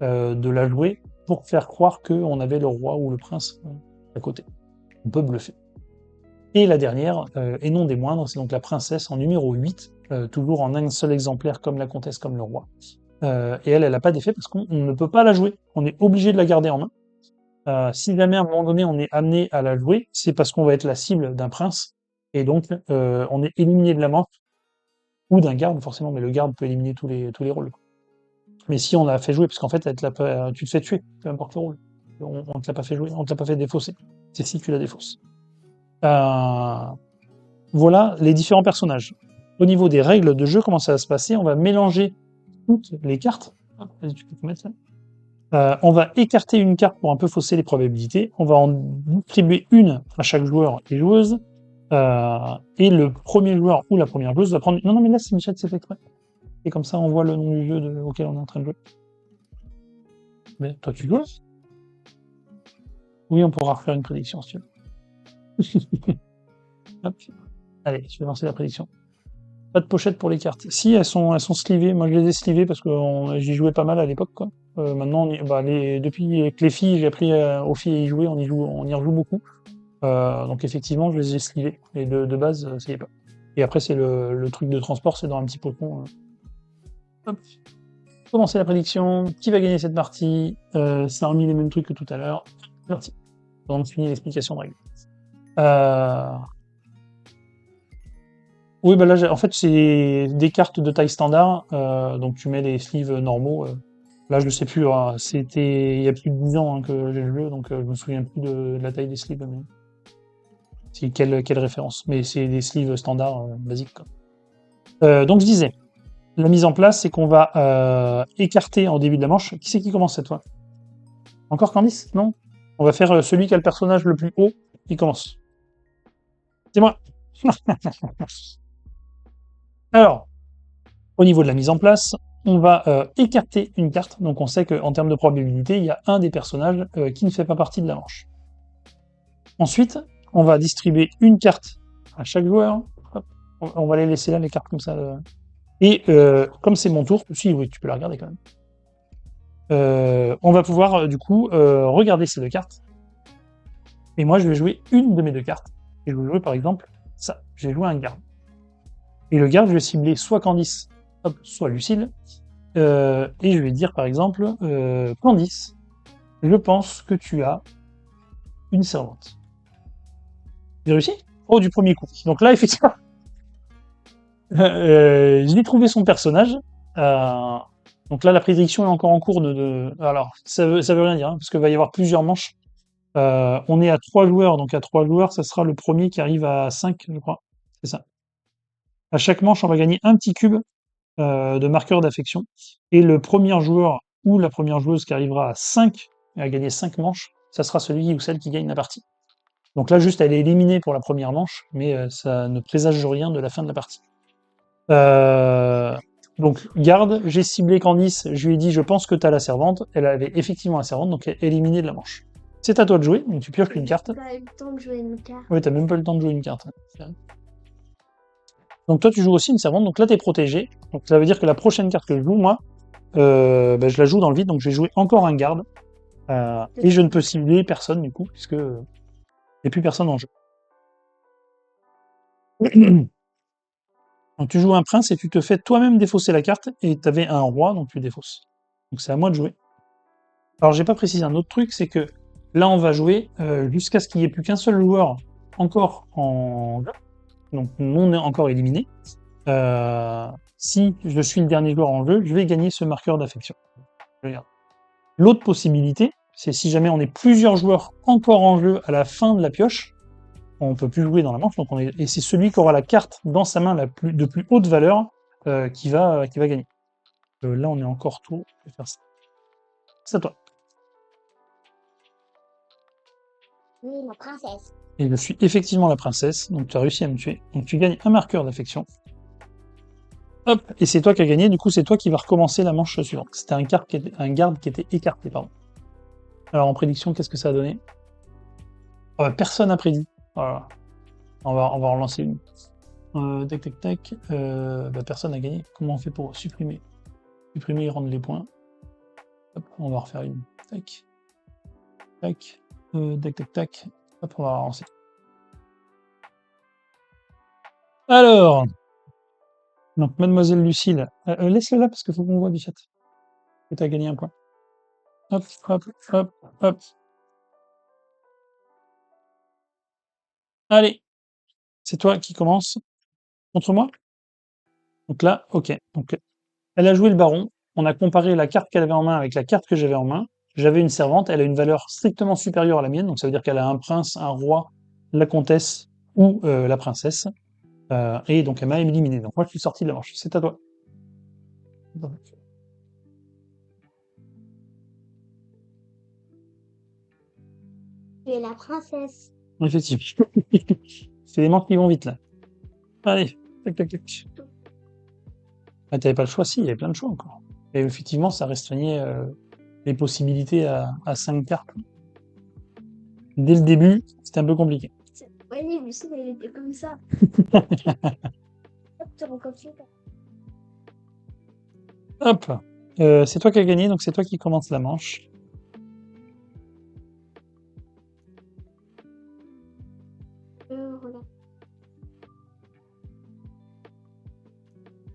de la jouer pour faire croire qu'on avait le roi ou le prince à côté. On peut bluffer. Et la dernière, et non des moindres, c'est donc la princesse en numéro 8, toujours en un seul exemplaire comme la comtesse, comme le roi. Et elle n'a pas d'effet parce qu'on ne peut pas la jouer. On est obligé de la garder en main. Si jamais à un moment donné on est amené à la jouer, c'est parce qu'on va être la cible d'un prince, et donc on est éliminé de la manche, ou d'un garde forcément, mais le garde peut éliminer tous les rôles. Mais si on l'a fait jouer, parce qu'en fait tu te fais tuer, peu importe le rôle. On ne te l'a pas fait jouer, on ne te l'a pas fait défausser. C'est si tu la défausses. Voilà les différents personnages. Au niveau des règles de jeu, comment ça va se passer? On va mélanger toutes les cartes. Tu peux mettre ça. On va écarter une carte pour un peu fausser les probabilités. On va en distribuer une à chaque joueur et joueuse. Et le premier joueur ou la première joueuse va prendre... Non, mais là, c'est Michel, c'est fait exprès. Et comme ça, on voit le nom du jeu auquel on est en train de jouer. Mais toi, tu joues? Oui, on pourra refaire une prédiction, si tu veux. Hop. Allez, je vais lancer la prédiction. Pas de pochette pour les cartes. Si, elles sont slivées. Moi, je les ai slivées parce que j'y jouais pas mal à l'époque, quoi. Maintenant, depuis que les filles, j'ai appris aux filles à y jouer, on y rejoue beaucoup. Donc effectivement, je les ai slivées. Et de base, ça y est pas. Et après, c'est le truc de transport, c'est dans un petit pocon. Hop. Commencer la prédiction. Qui va gagner cette partie? Ça a remis les mêmes trucs que tout à l'heure. Parti. On finit l'explication de règles. Oui, bah là, en fait, c'est des cartes de taille standard, donc tu mets les sleeves normaux. Là, je ne sais plus, c'était il y a plus de 10 ans que j'ai joué, donc je me souviens plus de la taille des sleeves. Mais... c'est quelle référence? Mais c'est des sleeves standards basiques, quoi. Donc je disais, la mise en place, c'est qu'on va écarter en début de la manche. Qui c'est qui commence cette fois? Encore Candice? Non? On va faire celui qui a le personnage le plus haut, qui commence. C'est moi. Alors, au niveau de la mise en place, on va écarter une carte. Donc on sait qu'en termes de probabilité, il y a un des personnages qui ne fait pas partie de la manche. Ensuite, on va distribuer une carte à chaque joueur. Hop, on va les laisser là, les cartes comme ça. Et comme c'est mon tour, si oui, tu peux la regarder quand même. On va pouvoir du coup regarder ces deux cartes. Et moi, je vais jouer une de mes deux cartes. Et je vais jouer par exemple ça. J'ai joué un garde. Et le garde, je vais cibler soit Candice, hop, soit Lucille. Et je vais dire par exemple, Candice, je pense que tu as une servante. J'ai réussi? Oh, du premier coup. Donc là, effectivement, j'ai trouvé son personnage. Donc là, la prédiction est encore en cours Alors, ça veut rien dire, hein, parce qu'il va y avoir plusieurs manches. On est à 3 joueurs, donc à 3 joueurs, ça sera le premier qui arrive à 5, je crois. C'est ça. À chaque manche, on va gagner un petit cube de marqueur d'affection. Et le premier joueur ou la première joueuse qui arrivera à 5 et à gagner 5 manches, ça sera celui ou celle qui gagne la partie. Donc là, juste, elle est éliminée pour la première manche, mais ça ne présage rien de la fin de la partie. Donc, garde, j'ai ciblé Candice, je lui ai dit, je pense que tu as la servante. Elle avait effectivement la servante, donc elle est éliminée de la manche. C'est à toi de jouer, donc tu pioches une carte. J'ai pas eu le temps de jouer une carte. Oui, t'as même pas le temps de jouer une carte. Donc toi, tu joues aussi une servante, donc là, t'es protégé. Donc ça veut dire que la prochaine carte que je joue, moi, je la joue dans le vide, donc je vais jouer encore un garde. Et je ne peux cibler personne, du coup, puisque il n'y a plus personne en jeu. Donc tu joues un prince et tu te fais toi-même défausser la carte, et tu avais un roi, donc tu défausses. Donc c'est à moi de jouer. Alors j'ai pas précisé un autre truc, c'est que là on va jouer jusqu'à ce qu'il n'y ait plus qu'un seul joueur encore en jeu, donc non encore éliminé. Si je suis le dernier joueur en jeu, je vais gagner ce marqueur d'affection. L'autre possibilité, c'est si jamais on est plusieurs joueurs encore en jeu à la fin de la pioche, on peut plus jouer dans la manche, donc et c'est celui qui aura la carte dans sa main de plus haute valeur qui va gagner. Là, on est encore tôt, je vais faire ça. C'est à toi. Oui, la princesse. Et je suis effectivement la princesse, donc tu as réussi à me tuer. Donc tu gagnes un marqueur d'affection. Hop, et c'est toi qui as gagné, du coup c'est toi qui vas recommencer la manche suivante. C'était un garde qui était écarté, pardon. Alors en prédiction, qu'est-ce que ça a donné? Personne n'a prédit. Voilà. On va en relancer une. Tac, tac, tac. Personne n'a gagné. Comment on fait pour supprimer? Supprimer et rendre les points. Hop, on va refaire une. Tac. Tac. Tac, tac, tac. Hop, on va relancer. Alors. Donc, Mademoiselle Lucille. Laisse-le là parce qu'il faut qu'on voit, Bichette. Que tu as gagné un point. Hop, hop, hop, hop. Allez. C'est toi qui commence. Contre moi? Donc là, ok. Donc, elle a joué le baron. On a comparé la carte qu'elle avait en main avec la carte que j'avais en main. J'avais une servante. Elle a une valeur strictement supérieure à la mienne. Donc ça veut dire qu'elle a un prince, un roi, la comtesse ou la princesse. Et donc elle m'a éliminé. Donc moi je suis sorti de la manche. C'est à toi. Tu es la princesse. Effectivement. C'est les manches qui vont vite là. Allez. Tac, tac, tac. Ah, t'avais pas le choix, si, il y avait plein de choix encore. Et effectivement, ça restreignait les possibilités à 5 cartes. Dès le début, c'était un peu compliqué. Oui, mais si, elle était comme ça. Hop, tu recopies. Hop. C'est toi qui as gagné, donc c'est toi qui commence la manche. Voilà.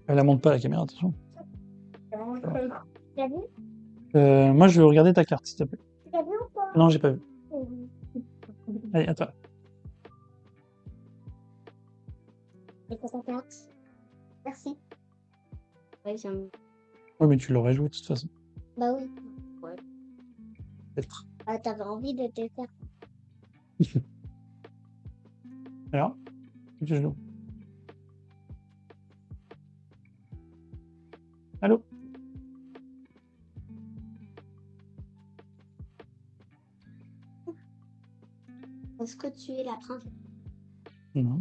Elle la monte pas la caméra, attention. T'as vu? Moi, je veux regarder ta carte, s'il te plaît. T'as vu ou pas? Non, j'ai pas vu. Allez, à toi. Et quoi ta carte? Merci. Ouais, j'aime. Oui, mais tu l'aurais joué de toute façon. Bah oui. Ouais. Peut-être. Ah, t'avais envie de te faire. Alors, que tu joues. Allô? Est-ce que tu es la princesse? Non.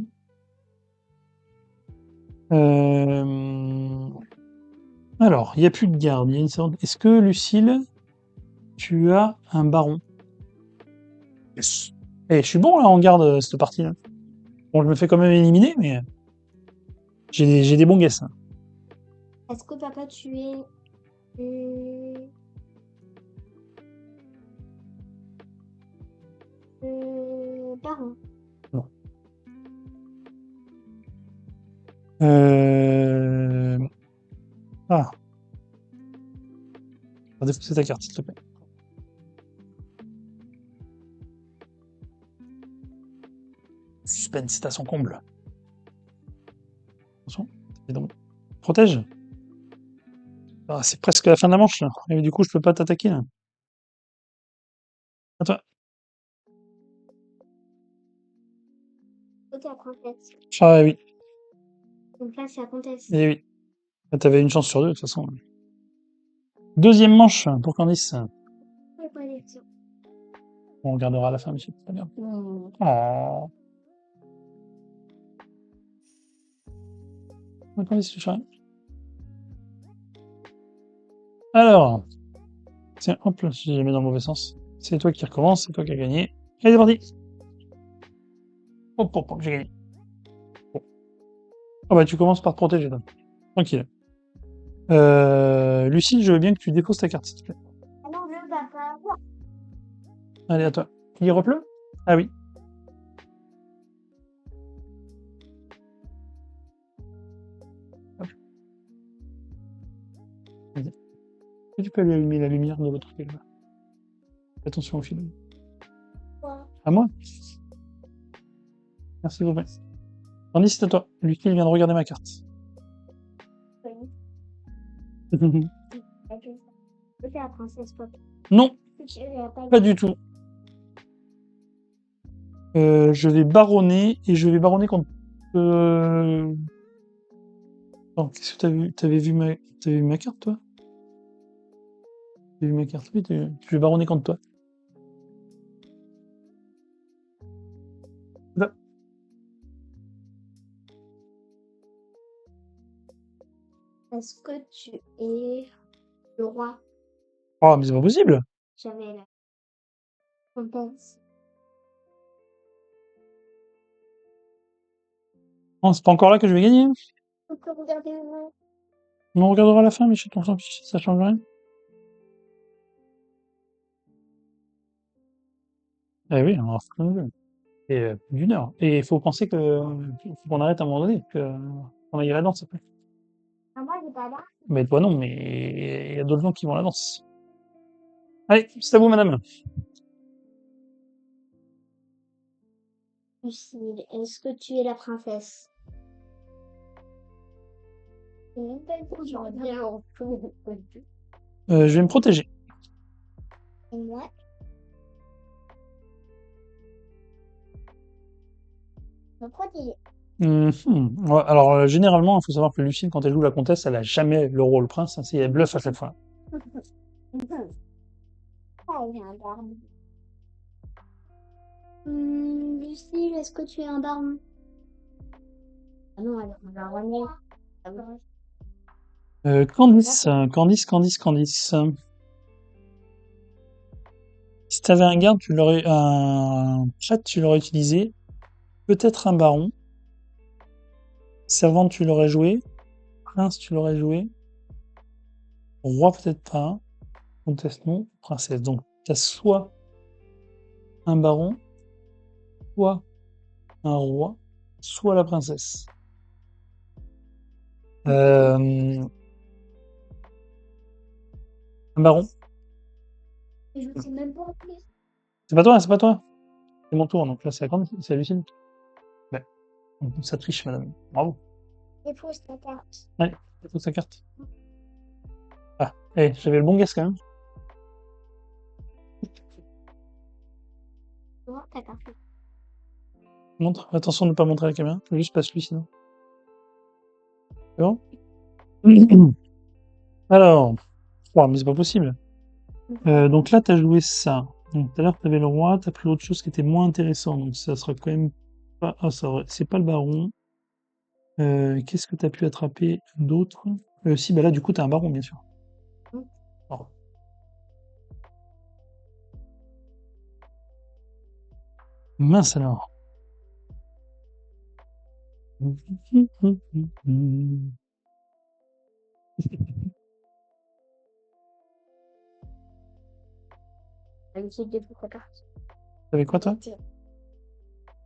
Alors, il n'y a plus de garde. Il y a une sorte... Est-ce que, Lucille, tu as un baron? Yes. Et je suis bon là en garde cette partie-là. Bon, je me fais quand même éliminer, mais j'ai des bons guesses. Hein. Est-ce que papa, tu es. Baron. Non. Ah. On va défausser ta carte, s'il te plaît. Suspense, c'est à son comble. Attention, évidemment. Protège. Ah, c'est presque la fin de la manche, là. Et du coup, je peux pas t'attaquer, là. À toi. Ok, la princesse. Ah oui, Donc là, c'est la comtesse. et oui. Ah, t'avais une chance sur deux, de toute façon. Deuxième manche pour Candice. Ouais, pas d'élection. On regardera à la fin, monsieur. Très bien. Oh. Candice, tu fais rien. Alors, tiens, hop là, j'ai mis dans le mauvais sens. C'est toi qui recommence, c'est toi qui as gagné. Allez, c'est parti. Hop, hop, hop, j'ai gagné. Bon. Ah bah, tu commences par te protéger, toi. Tranquille. Lucille, je veux bien que tu déposes ta carte, s'il te plaît. Ah non, je papa. Allez, à toi. Il repleut? Ah oui. Hop. Vas-y. Est-ce que tu peux allumer la lumière de l'autre côté, là? Attention au fil. Quoi? À moi? Merci beaucoup. Candice, c'est à toi. Lucille vient de regarder ma carte. Oui. C'est la princesse papa. Non, Tu l'as pas pas du tout. Je vais baronner et je vais baronner contre. Attends, qu'est-ce que t'as vu? T'avais vu ma carte, toi? T'as vu ma carte? Oui, je vais baronner contre toi. Là. Est-ce que tu es le roi? Oh, mais c'est pas possible! J'avais la comtesse. Non, c'est pas encore là que je vais gagner. Hein. On peut regarder le nom. On regardera à la fin, mais je t'en fiche, ça change rien. Eh oui, on va faire comme on veut. Et plus d'une heure. Et il faut penser que faut qu'on arrête à un moment donné, qu'on aille à la danse après. Ah, moi, j'ai pas là. Mais toi non, mais il y a d'autres gens qui vont à la danse. Allez, c'est à vous, madame. Lucille, est-ce que tu es la princesse? Non, pas du tout, j'aurais bien en tout. Je vais me protéger. Et moi? Me protéger. Ouais, alors, généralement, il faut savoir que Lucille, quand elle joue la comtesse, elle a jamais le rôle prince, hein, elle bluffe à chaque fois. Ah, j'ai un baron. Lucille, est-ce que tu es un baron? Ah non, elle est un baronnet. Ah bon. Candice, Candice, Candice, Candice. Si t'avais un garde, un chat, tu l'aurais utilisé. Peut-être un baron. Servante, tu l'aurais joué. Prince, tu l'aurais joué. Roi, peut-être pas. Comtesse, non. Princesse. Donc, t'as soit un baron, soit un roi, soit la princesse. Un baron. Et je sais même pas en plus. C'est pas toi, c'est pas toi. C'est mon tour, donc là, c'est à Candice, c'est à Lucille. Ouais. Donc, ça triche, madame. Bravo. Dépose ta carte. Ouais, dépose sa carte. Ah, j'avais le bon guess quand même. Tu vois, ta carte. Montre. Attention de ne pas montrer la caméra. Je juste passe lui sinon. C'est bon? Alors. Oh, mais c'est pas possible. Donc là, t'as joué ça. Donc tout à l'heure, t'avais le roi, t'as pris autre chose qui était moins intéressant. Donc ça sera quand même pas. Ah, c'est pas le baron. Qu'est-ce que t'as pu attraper d'autre? Si, bah là, du coup, t'as un baron, bien sûr. Oh. Mince alors. J'essaie de faire ta carte. T'avais quoi, toi?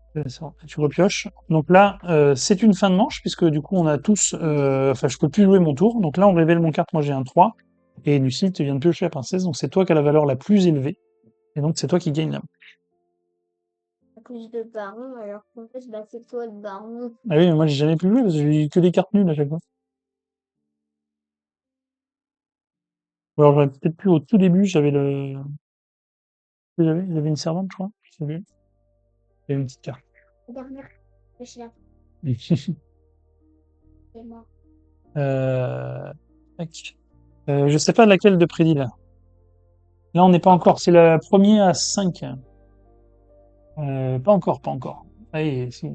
Intéressant. Tu repioches. Donc là, c'est une fin de manche, puisque du coup, on a tous... Enfin, je peux plus jouer mon tour. Donc là, on révèle mon carte. Moi, j'ai un 3. Et Lucille, tu viens de piocher la princesse. Donc c'est toi qui as la valeur la plus élevée. Et donc, c'est toi qui gagne la manche. Plus de baron, alors qu'en fait, bah, c'est toi le baron. Ah oui, mais moi, j'ai jamais pu jouer, parce que j'ai eu que des cartes nulles à chaque fois. Ou alors, j'aurais peut-être pu au tout début, j'avais le... J'avais une servante, je crois. Je sais plus. J'avais une petite carte. La dernière, je suis là, c'est mort. Tac. Je sais pas laquelle de prédit, là. Là, on n'est pas encore. C'est la première à 5. Pas encore, pas encore. Allez, si.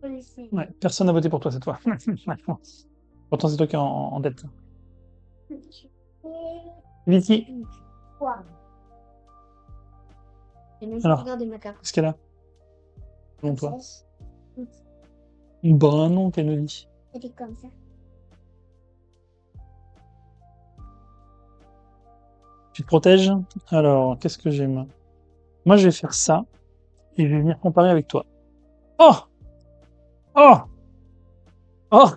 Policier. Ouais, personne n'a voté pour toi cette fois. Pourtant, c'est toi qui es en tête. Viti, Quoi? J'ai même pas alors, regardé ma carte. qu'est-ce qu'elle a? Selon toi. Princesse. Ben non, qu'elle me dit. Elle est comme ça. Tu te protèges? Alors, qu'est-ce que j'ai, moi? Moi, je vais faire ça. Et je vais venir comparer avec toi. Oh! Oh! Oh!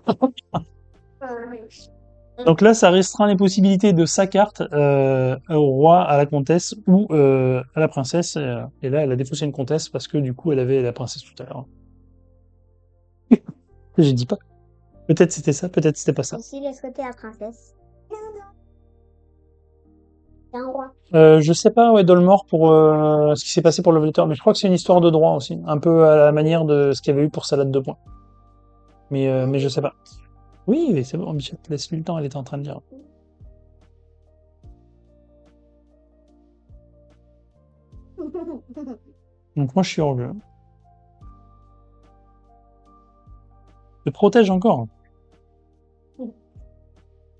Donc là, ça restreint les possibilités de sa carte au roi, à la comtesse ou à la princesse. Et là, elle a défaussé une comtesse parce que du coup, elle avait la princesse tout à l'heure. J'ai dit pas. Peut-être c'était ça, peut-être c'était pas ça. Ici, laisse côté la princesse. Non, non. C'est un roi. Je sais pas, ouais, Dolmore pour ce qui s'est passé pour le Letter, mais je crois que c'est une histoire de droit aussi, un peu à la manière de ce qu'il y avait eu pour Salade de points. Mais je sais pas. Oui, mais c'est bon, Michel, laisse-lui le temps, elle était en train de dire. Donc moi, je suis hors jeu. Je te protège encore.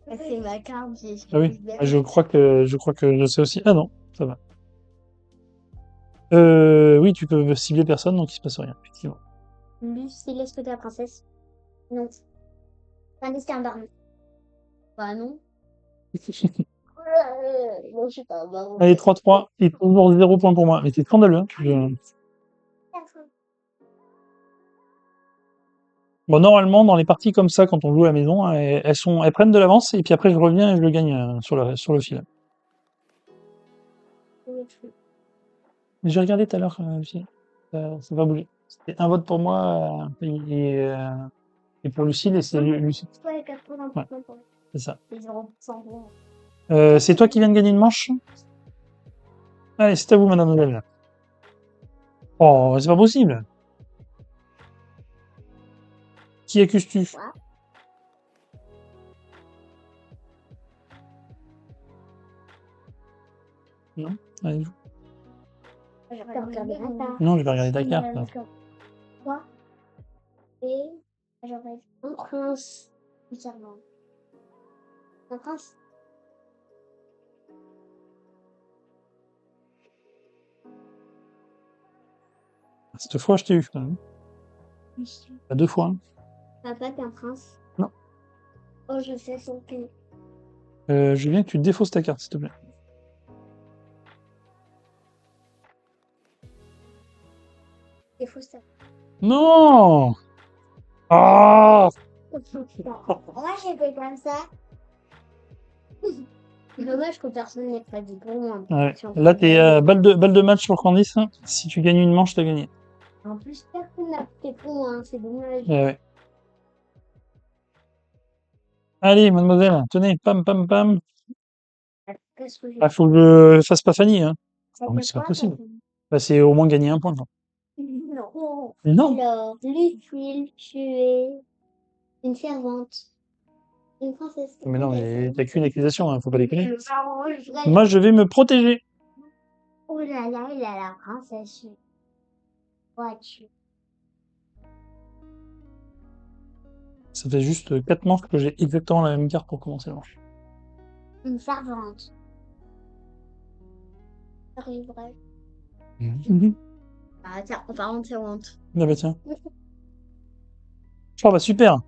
C'est ma carte. Ah oui, je crois que je sais aussi. Ah non, ça va. Oui, tu peux cibler personne, donc il se passe rien, effectivement. Lucie, laisse côté la princesse. Non. Enfin, c'est un baron. Bah non. Non, je suis pas un baron. Allez, 3-3, et toujours 0 point pour moi. Mais c'est scandaleux, hein. Bon, normalement, dans les parties comme ça, quand on joue à la maison, elles prennent de l'avance, et puis après, je reviens et je le gagne sur le fil. J'ai regardé tout à l'heure, aussi. Ça va bouger. C'était un vote pour moi, et pour Lucille, et c'est Lucille. Ouais, 80% Ouais, pour c'est ça. les 0% pour. C'est toi qui viens de gagner une manche? Allez, c'est à vous, mademoiselle. Oh, c'est pas possible. Qui accuses-tu? Non? Allez, joue. T'as regardé ça. Non, je vais regarder ta carte, là. Quoi? Et j'aurais un prince. Une servante. Un prince. Cette fois, je t'ai eu, quand même. Pas 2 fois, hein. Papa, t'es un prince. Non. Oh, je sais son cul. Je veux bien que tu défausses ta carte, s'il te plaît. C'est faux ça. Non! Ah! Moi, j'ai fait comme ça. Dommage que personne n'ait prévu pour moi. Ouais. Si on Là, pouvait- t'es balle de match sur Candice. Hein. Si tu gagnes une manche, t'as gagné. En plus, personne n'a fait pour moi, hein, c'est dommage. Ouais. Allez, mademoiselle, tenez, pam, pam, pam. Qu'est-ce que j'ai Ah, faut que je fasse pas Fanny, hein. Ça Non, mais fait c'est pas quoi, possible. ça? Bah, c'est au moins gagner un point, quoi. Non. Non! Alors, Lucille, tu es une servante. Une princesse. Mais non, mais t'as qu'une accusation, hein, faut pas déconner. Le baron, Moi, je vais me protéger. Oh là là, il a la princesse. Voiture. Ça fait juste 4 manches que j'ai exactement la même carte pour commencer la manche. Une servante. Ça arriverait. Mhm. Ah, tiens, en parlant de c'est honte. Ah bah tiens. Oh bah super.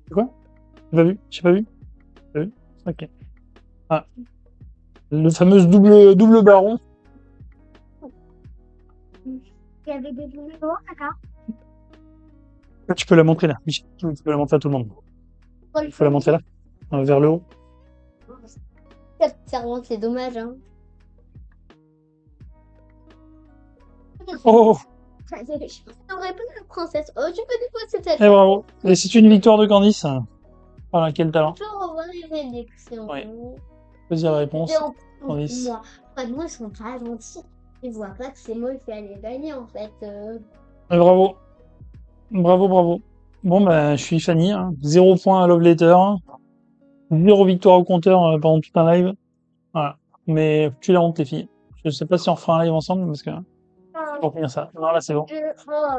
C'est quoi? J'ai pas vu? J'ai pas vu? T'as vu? Ok. Ah, le fameux double baron. Il y avait des numéros, d'accord? Là, tu peux la montrer là. Michel, tu peux la montrer à tout le monde. Il faut la montrer là, vers le haut. Servante, c'est dommage, hein. Oh, J'aurais pas la princesse. Oh, tu connais quoi cette et bravo. Et c'est une victoire de Candice. Voilà, quel talent. Tu peux revoir les élections. Oui. Choisir la réponse. Et en Candice. moi, après, moi, ils sont pas gentils. Ils voient pas que c'est moi qui allais gagner, en fait. Et bravo. Bravo, bravo. Bon, ben, je suis Fanny. Hein. 0 point à Love Letter. 0 victoire au compteur pendant tout un live. Voilà. Mais tu la honte, les filles. Je sais pas si on fera un live ensemble parce que pour finir ça. Non, là, c'est bon.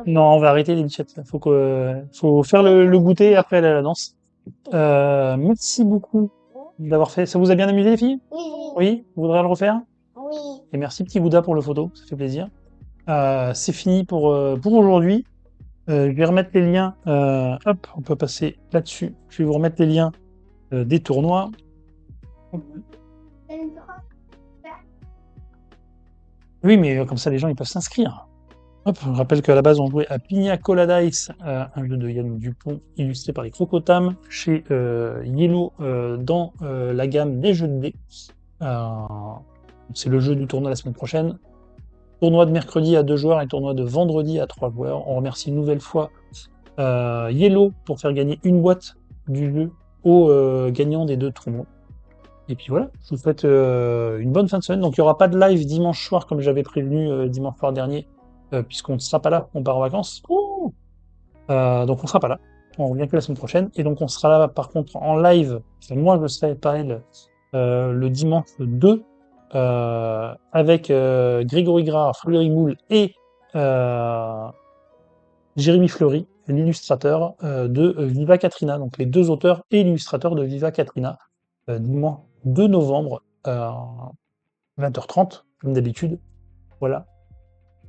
Non, on va arrêter les bichettes. Faut faire le goûter et après aller à la danse. Merci beaucoup d'avoir fait. Ça vous a bien amusé, les filles? Oui, Oui? Vous voudrez le refaire? oui. Et merci, petit Gouda, pour le photo. Ça fait plaisir. C'est fini pour aujourd'hui. Je vais remettre les liens. Hop, on peut passer là-dessus. Je vais vous remettre les liens des tournois. Oui, mais comme ça, les gens ils peuvent s'inscrire. Hop, je rappelle qu'à la base, on jouait à Pina Colada Ice, un jeu de Yann Dupont illustré par les Crocotam chez Yellow dans la gamme des jeux de dés. C'est le jeu du tournoi la semaine prochaine. Tournoi de mercredi à 2 joueurs et tournoi de vendredi à 3 joueurs. On remercie une nouvelle fois Yellow pour faire gagner une boîte du jeu aux gagnants des 2 tournois. Et puis voilà, je vous souhaite une bonne fin de semaine. Donc il n'y aura pas de live dimanche soir comme j'avais prévenu dimanche soir dernier, puisqu'on ne sera pas là, on part en vacances. Donc on ne sera pas là. On revient que la semaine prochaine. Et donc on sera là par contre en live. Enfin, moi je serai pas elle le dimanche 2 avec Grégory Gras, Fleury Moule et Jérémy Fleury, l'illustrateur de Viva Katrina, donc les 2 auteurs et l'illustrateur de Viva Katrina, dimanche 2 novembre, 20h30, comme d'habitude. Voilà.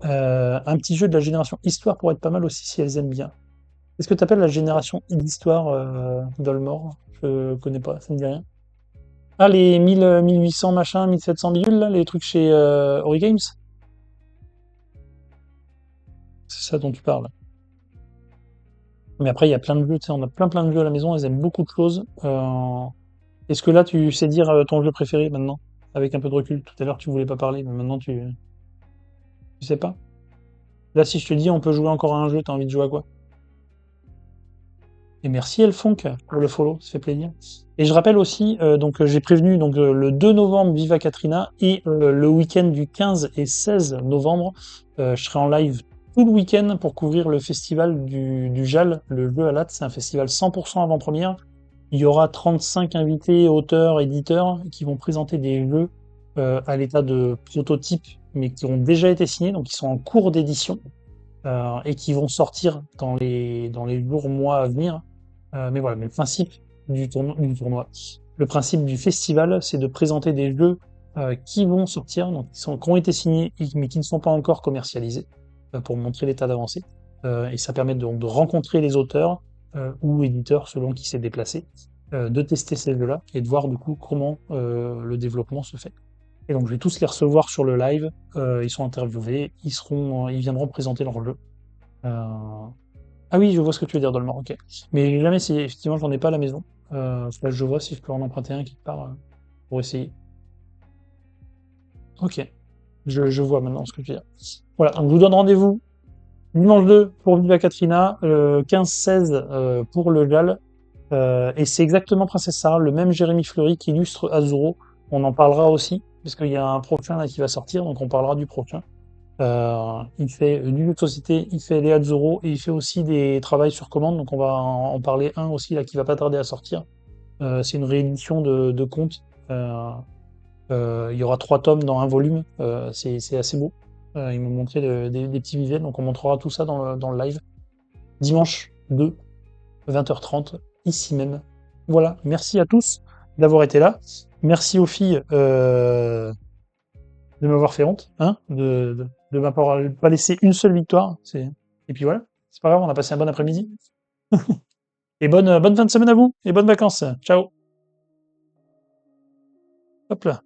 Un petit jeu de la génération Histoire pourrait être pas mal aussi si elles aiment bien. Qu'est-ce que tu appelles la génération d'Histoire, Dolmore? Je connais pas, ça me dit rien. Ah, les 1000, 1800 machin, 1700 bidules, là, les trucs chez Ori Games? C'est ça dont tu parles. Mais après, il y a plein de jeux, tu sais, on a plein de jeux à la maison, elles aiment beaucoup de choses. Est-ce que là, tu sais dire ton jeu préféré maintenant? Avec un peu de recul. Tout à l'heure, tu voulais pas parler, mais maintenant, tu sais pas? Là, si je te dis, on peut jouer encore à un jeu, t'as envie de jouer à quoi? Et merci Elfonk pour le follow, ça fait plaisir. Et je rappelle aussi, j'ai prévenu le 2 novembre Viva Katrina et le week-end du 15 et 16 novembre, je serai en live tout le week-end pour couvrir le festival du JAL, le jeu à latte, c'est un festival 100% avant-première. Il y aura 35 invités, auteurs, éditeurs, qui vont présenter des jeux à l'état de prototype, mais qui ont déjà été signés, donc qui sont en cours d'édition, et qui vont sortir dans les jours, mois à venir. Mais voilà, mais le principe du tournoi, le principe du festival, c'est de présenter des jeux qui vont sortir, donc qui ont été signés, mais qui ne sont pas encore commercialisés, pour montrer l'état d'avancée. Et ça permet donc de rencontrer les auteurs ou éditeurs selon qui s'est déplacé, de tester ces jeux-là et de voir du coup comment le développement se fait. Et donc je vais tous les recevoir sur le live, ils sont interviewés, ils viendront présenter leur jeu. Euh, Ah oui, je vois ce que tu veux dire, Dolmar, ok. Mais j'ai jamais essayé, effectivement, j'en ai pas à la maison. Faudrait que je vois si je peux en emprunter un quelque part pour essayer. Ok, je vois maintenant ce que tu veux dire. Voilà, donc je vous donne rendez-vous dimanche 2 pour Viva Katrina, 15-16 pour le GAL. Et c'est exactement Princesse Sarah, le même Jérémy Fleury qui illustre Azuro. On en parlera aussi, parce qu'il y a un prochain là qui va sortir, donc on parlera du prochain. Il fait du jeu de société, il fait les Azzurro et il fait aussi des travaux sur commande, donc on va en parler un aussi là qui va pas tarder à sortir. C'est une réédition de contes. Il y aura 3 tomes dans un volume, c'est assez beau. Ils m'ont montré des petits visuels, donc on montrera tout ça dans le live. Dimanche 2, 20h30, ici même. Voilà, merci à tous d'avoir été là. Merci aux filles de m'avoir fait honte, hein, de m'avoir pas laissé une seule victoire. Et puis voilà, c'est pas grave, on a passé un bon après-midi. Et bonne fin de semaine à vous, et bonnes vacances. Ciao. Hop là.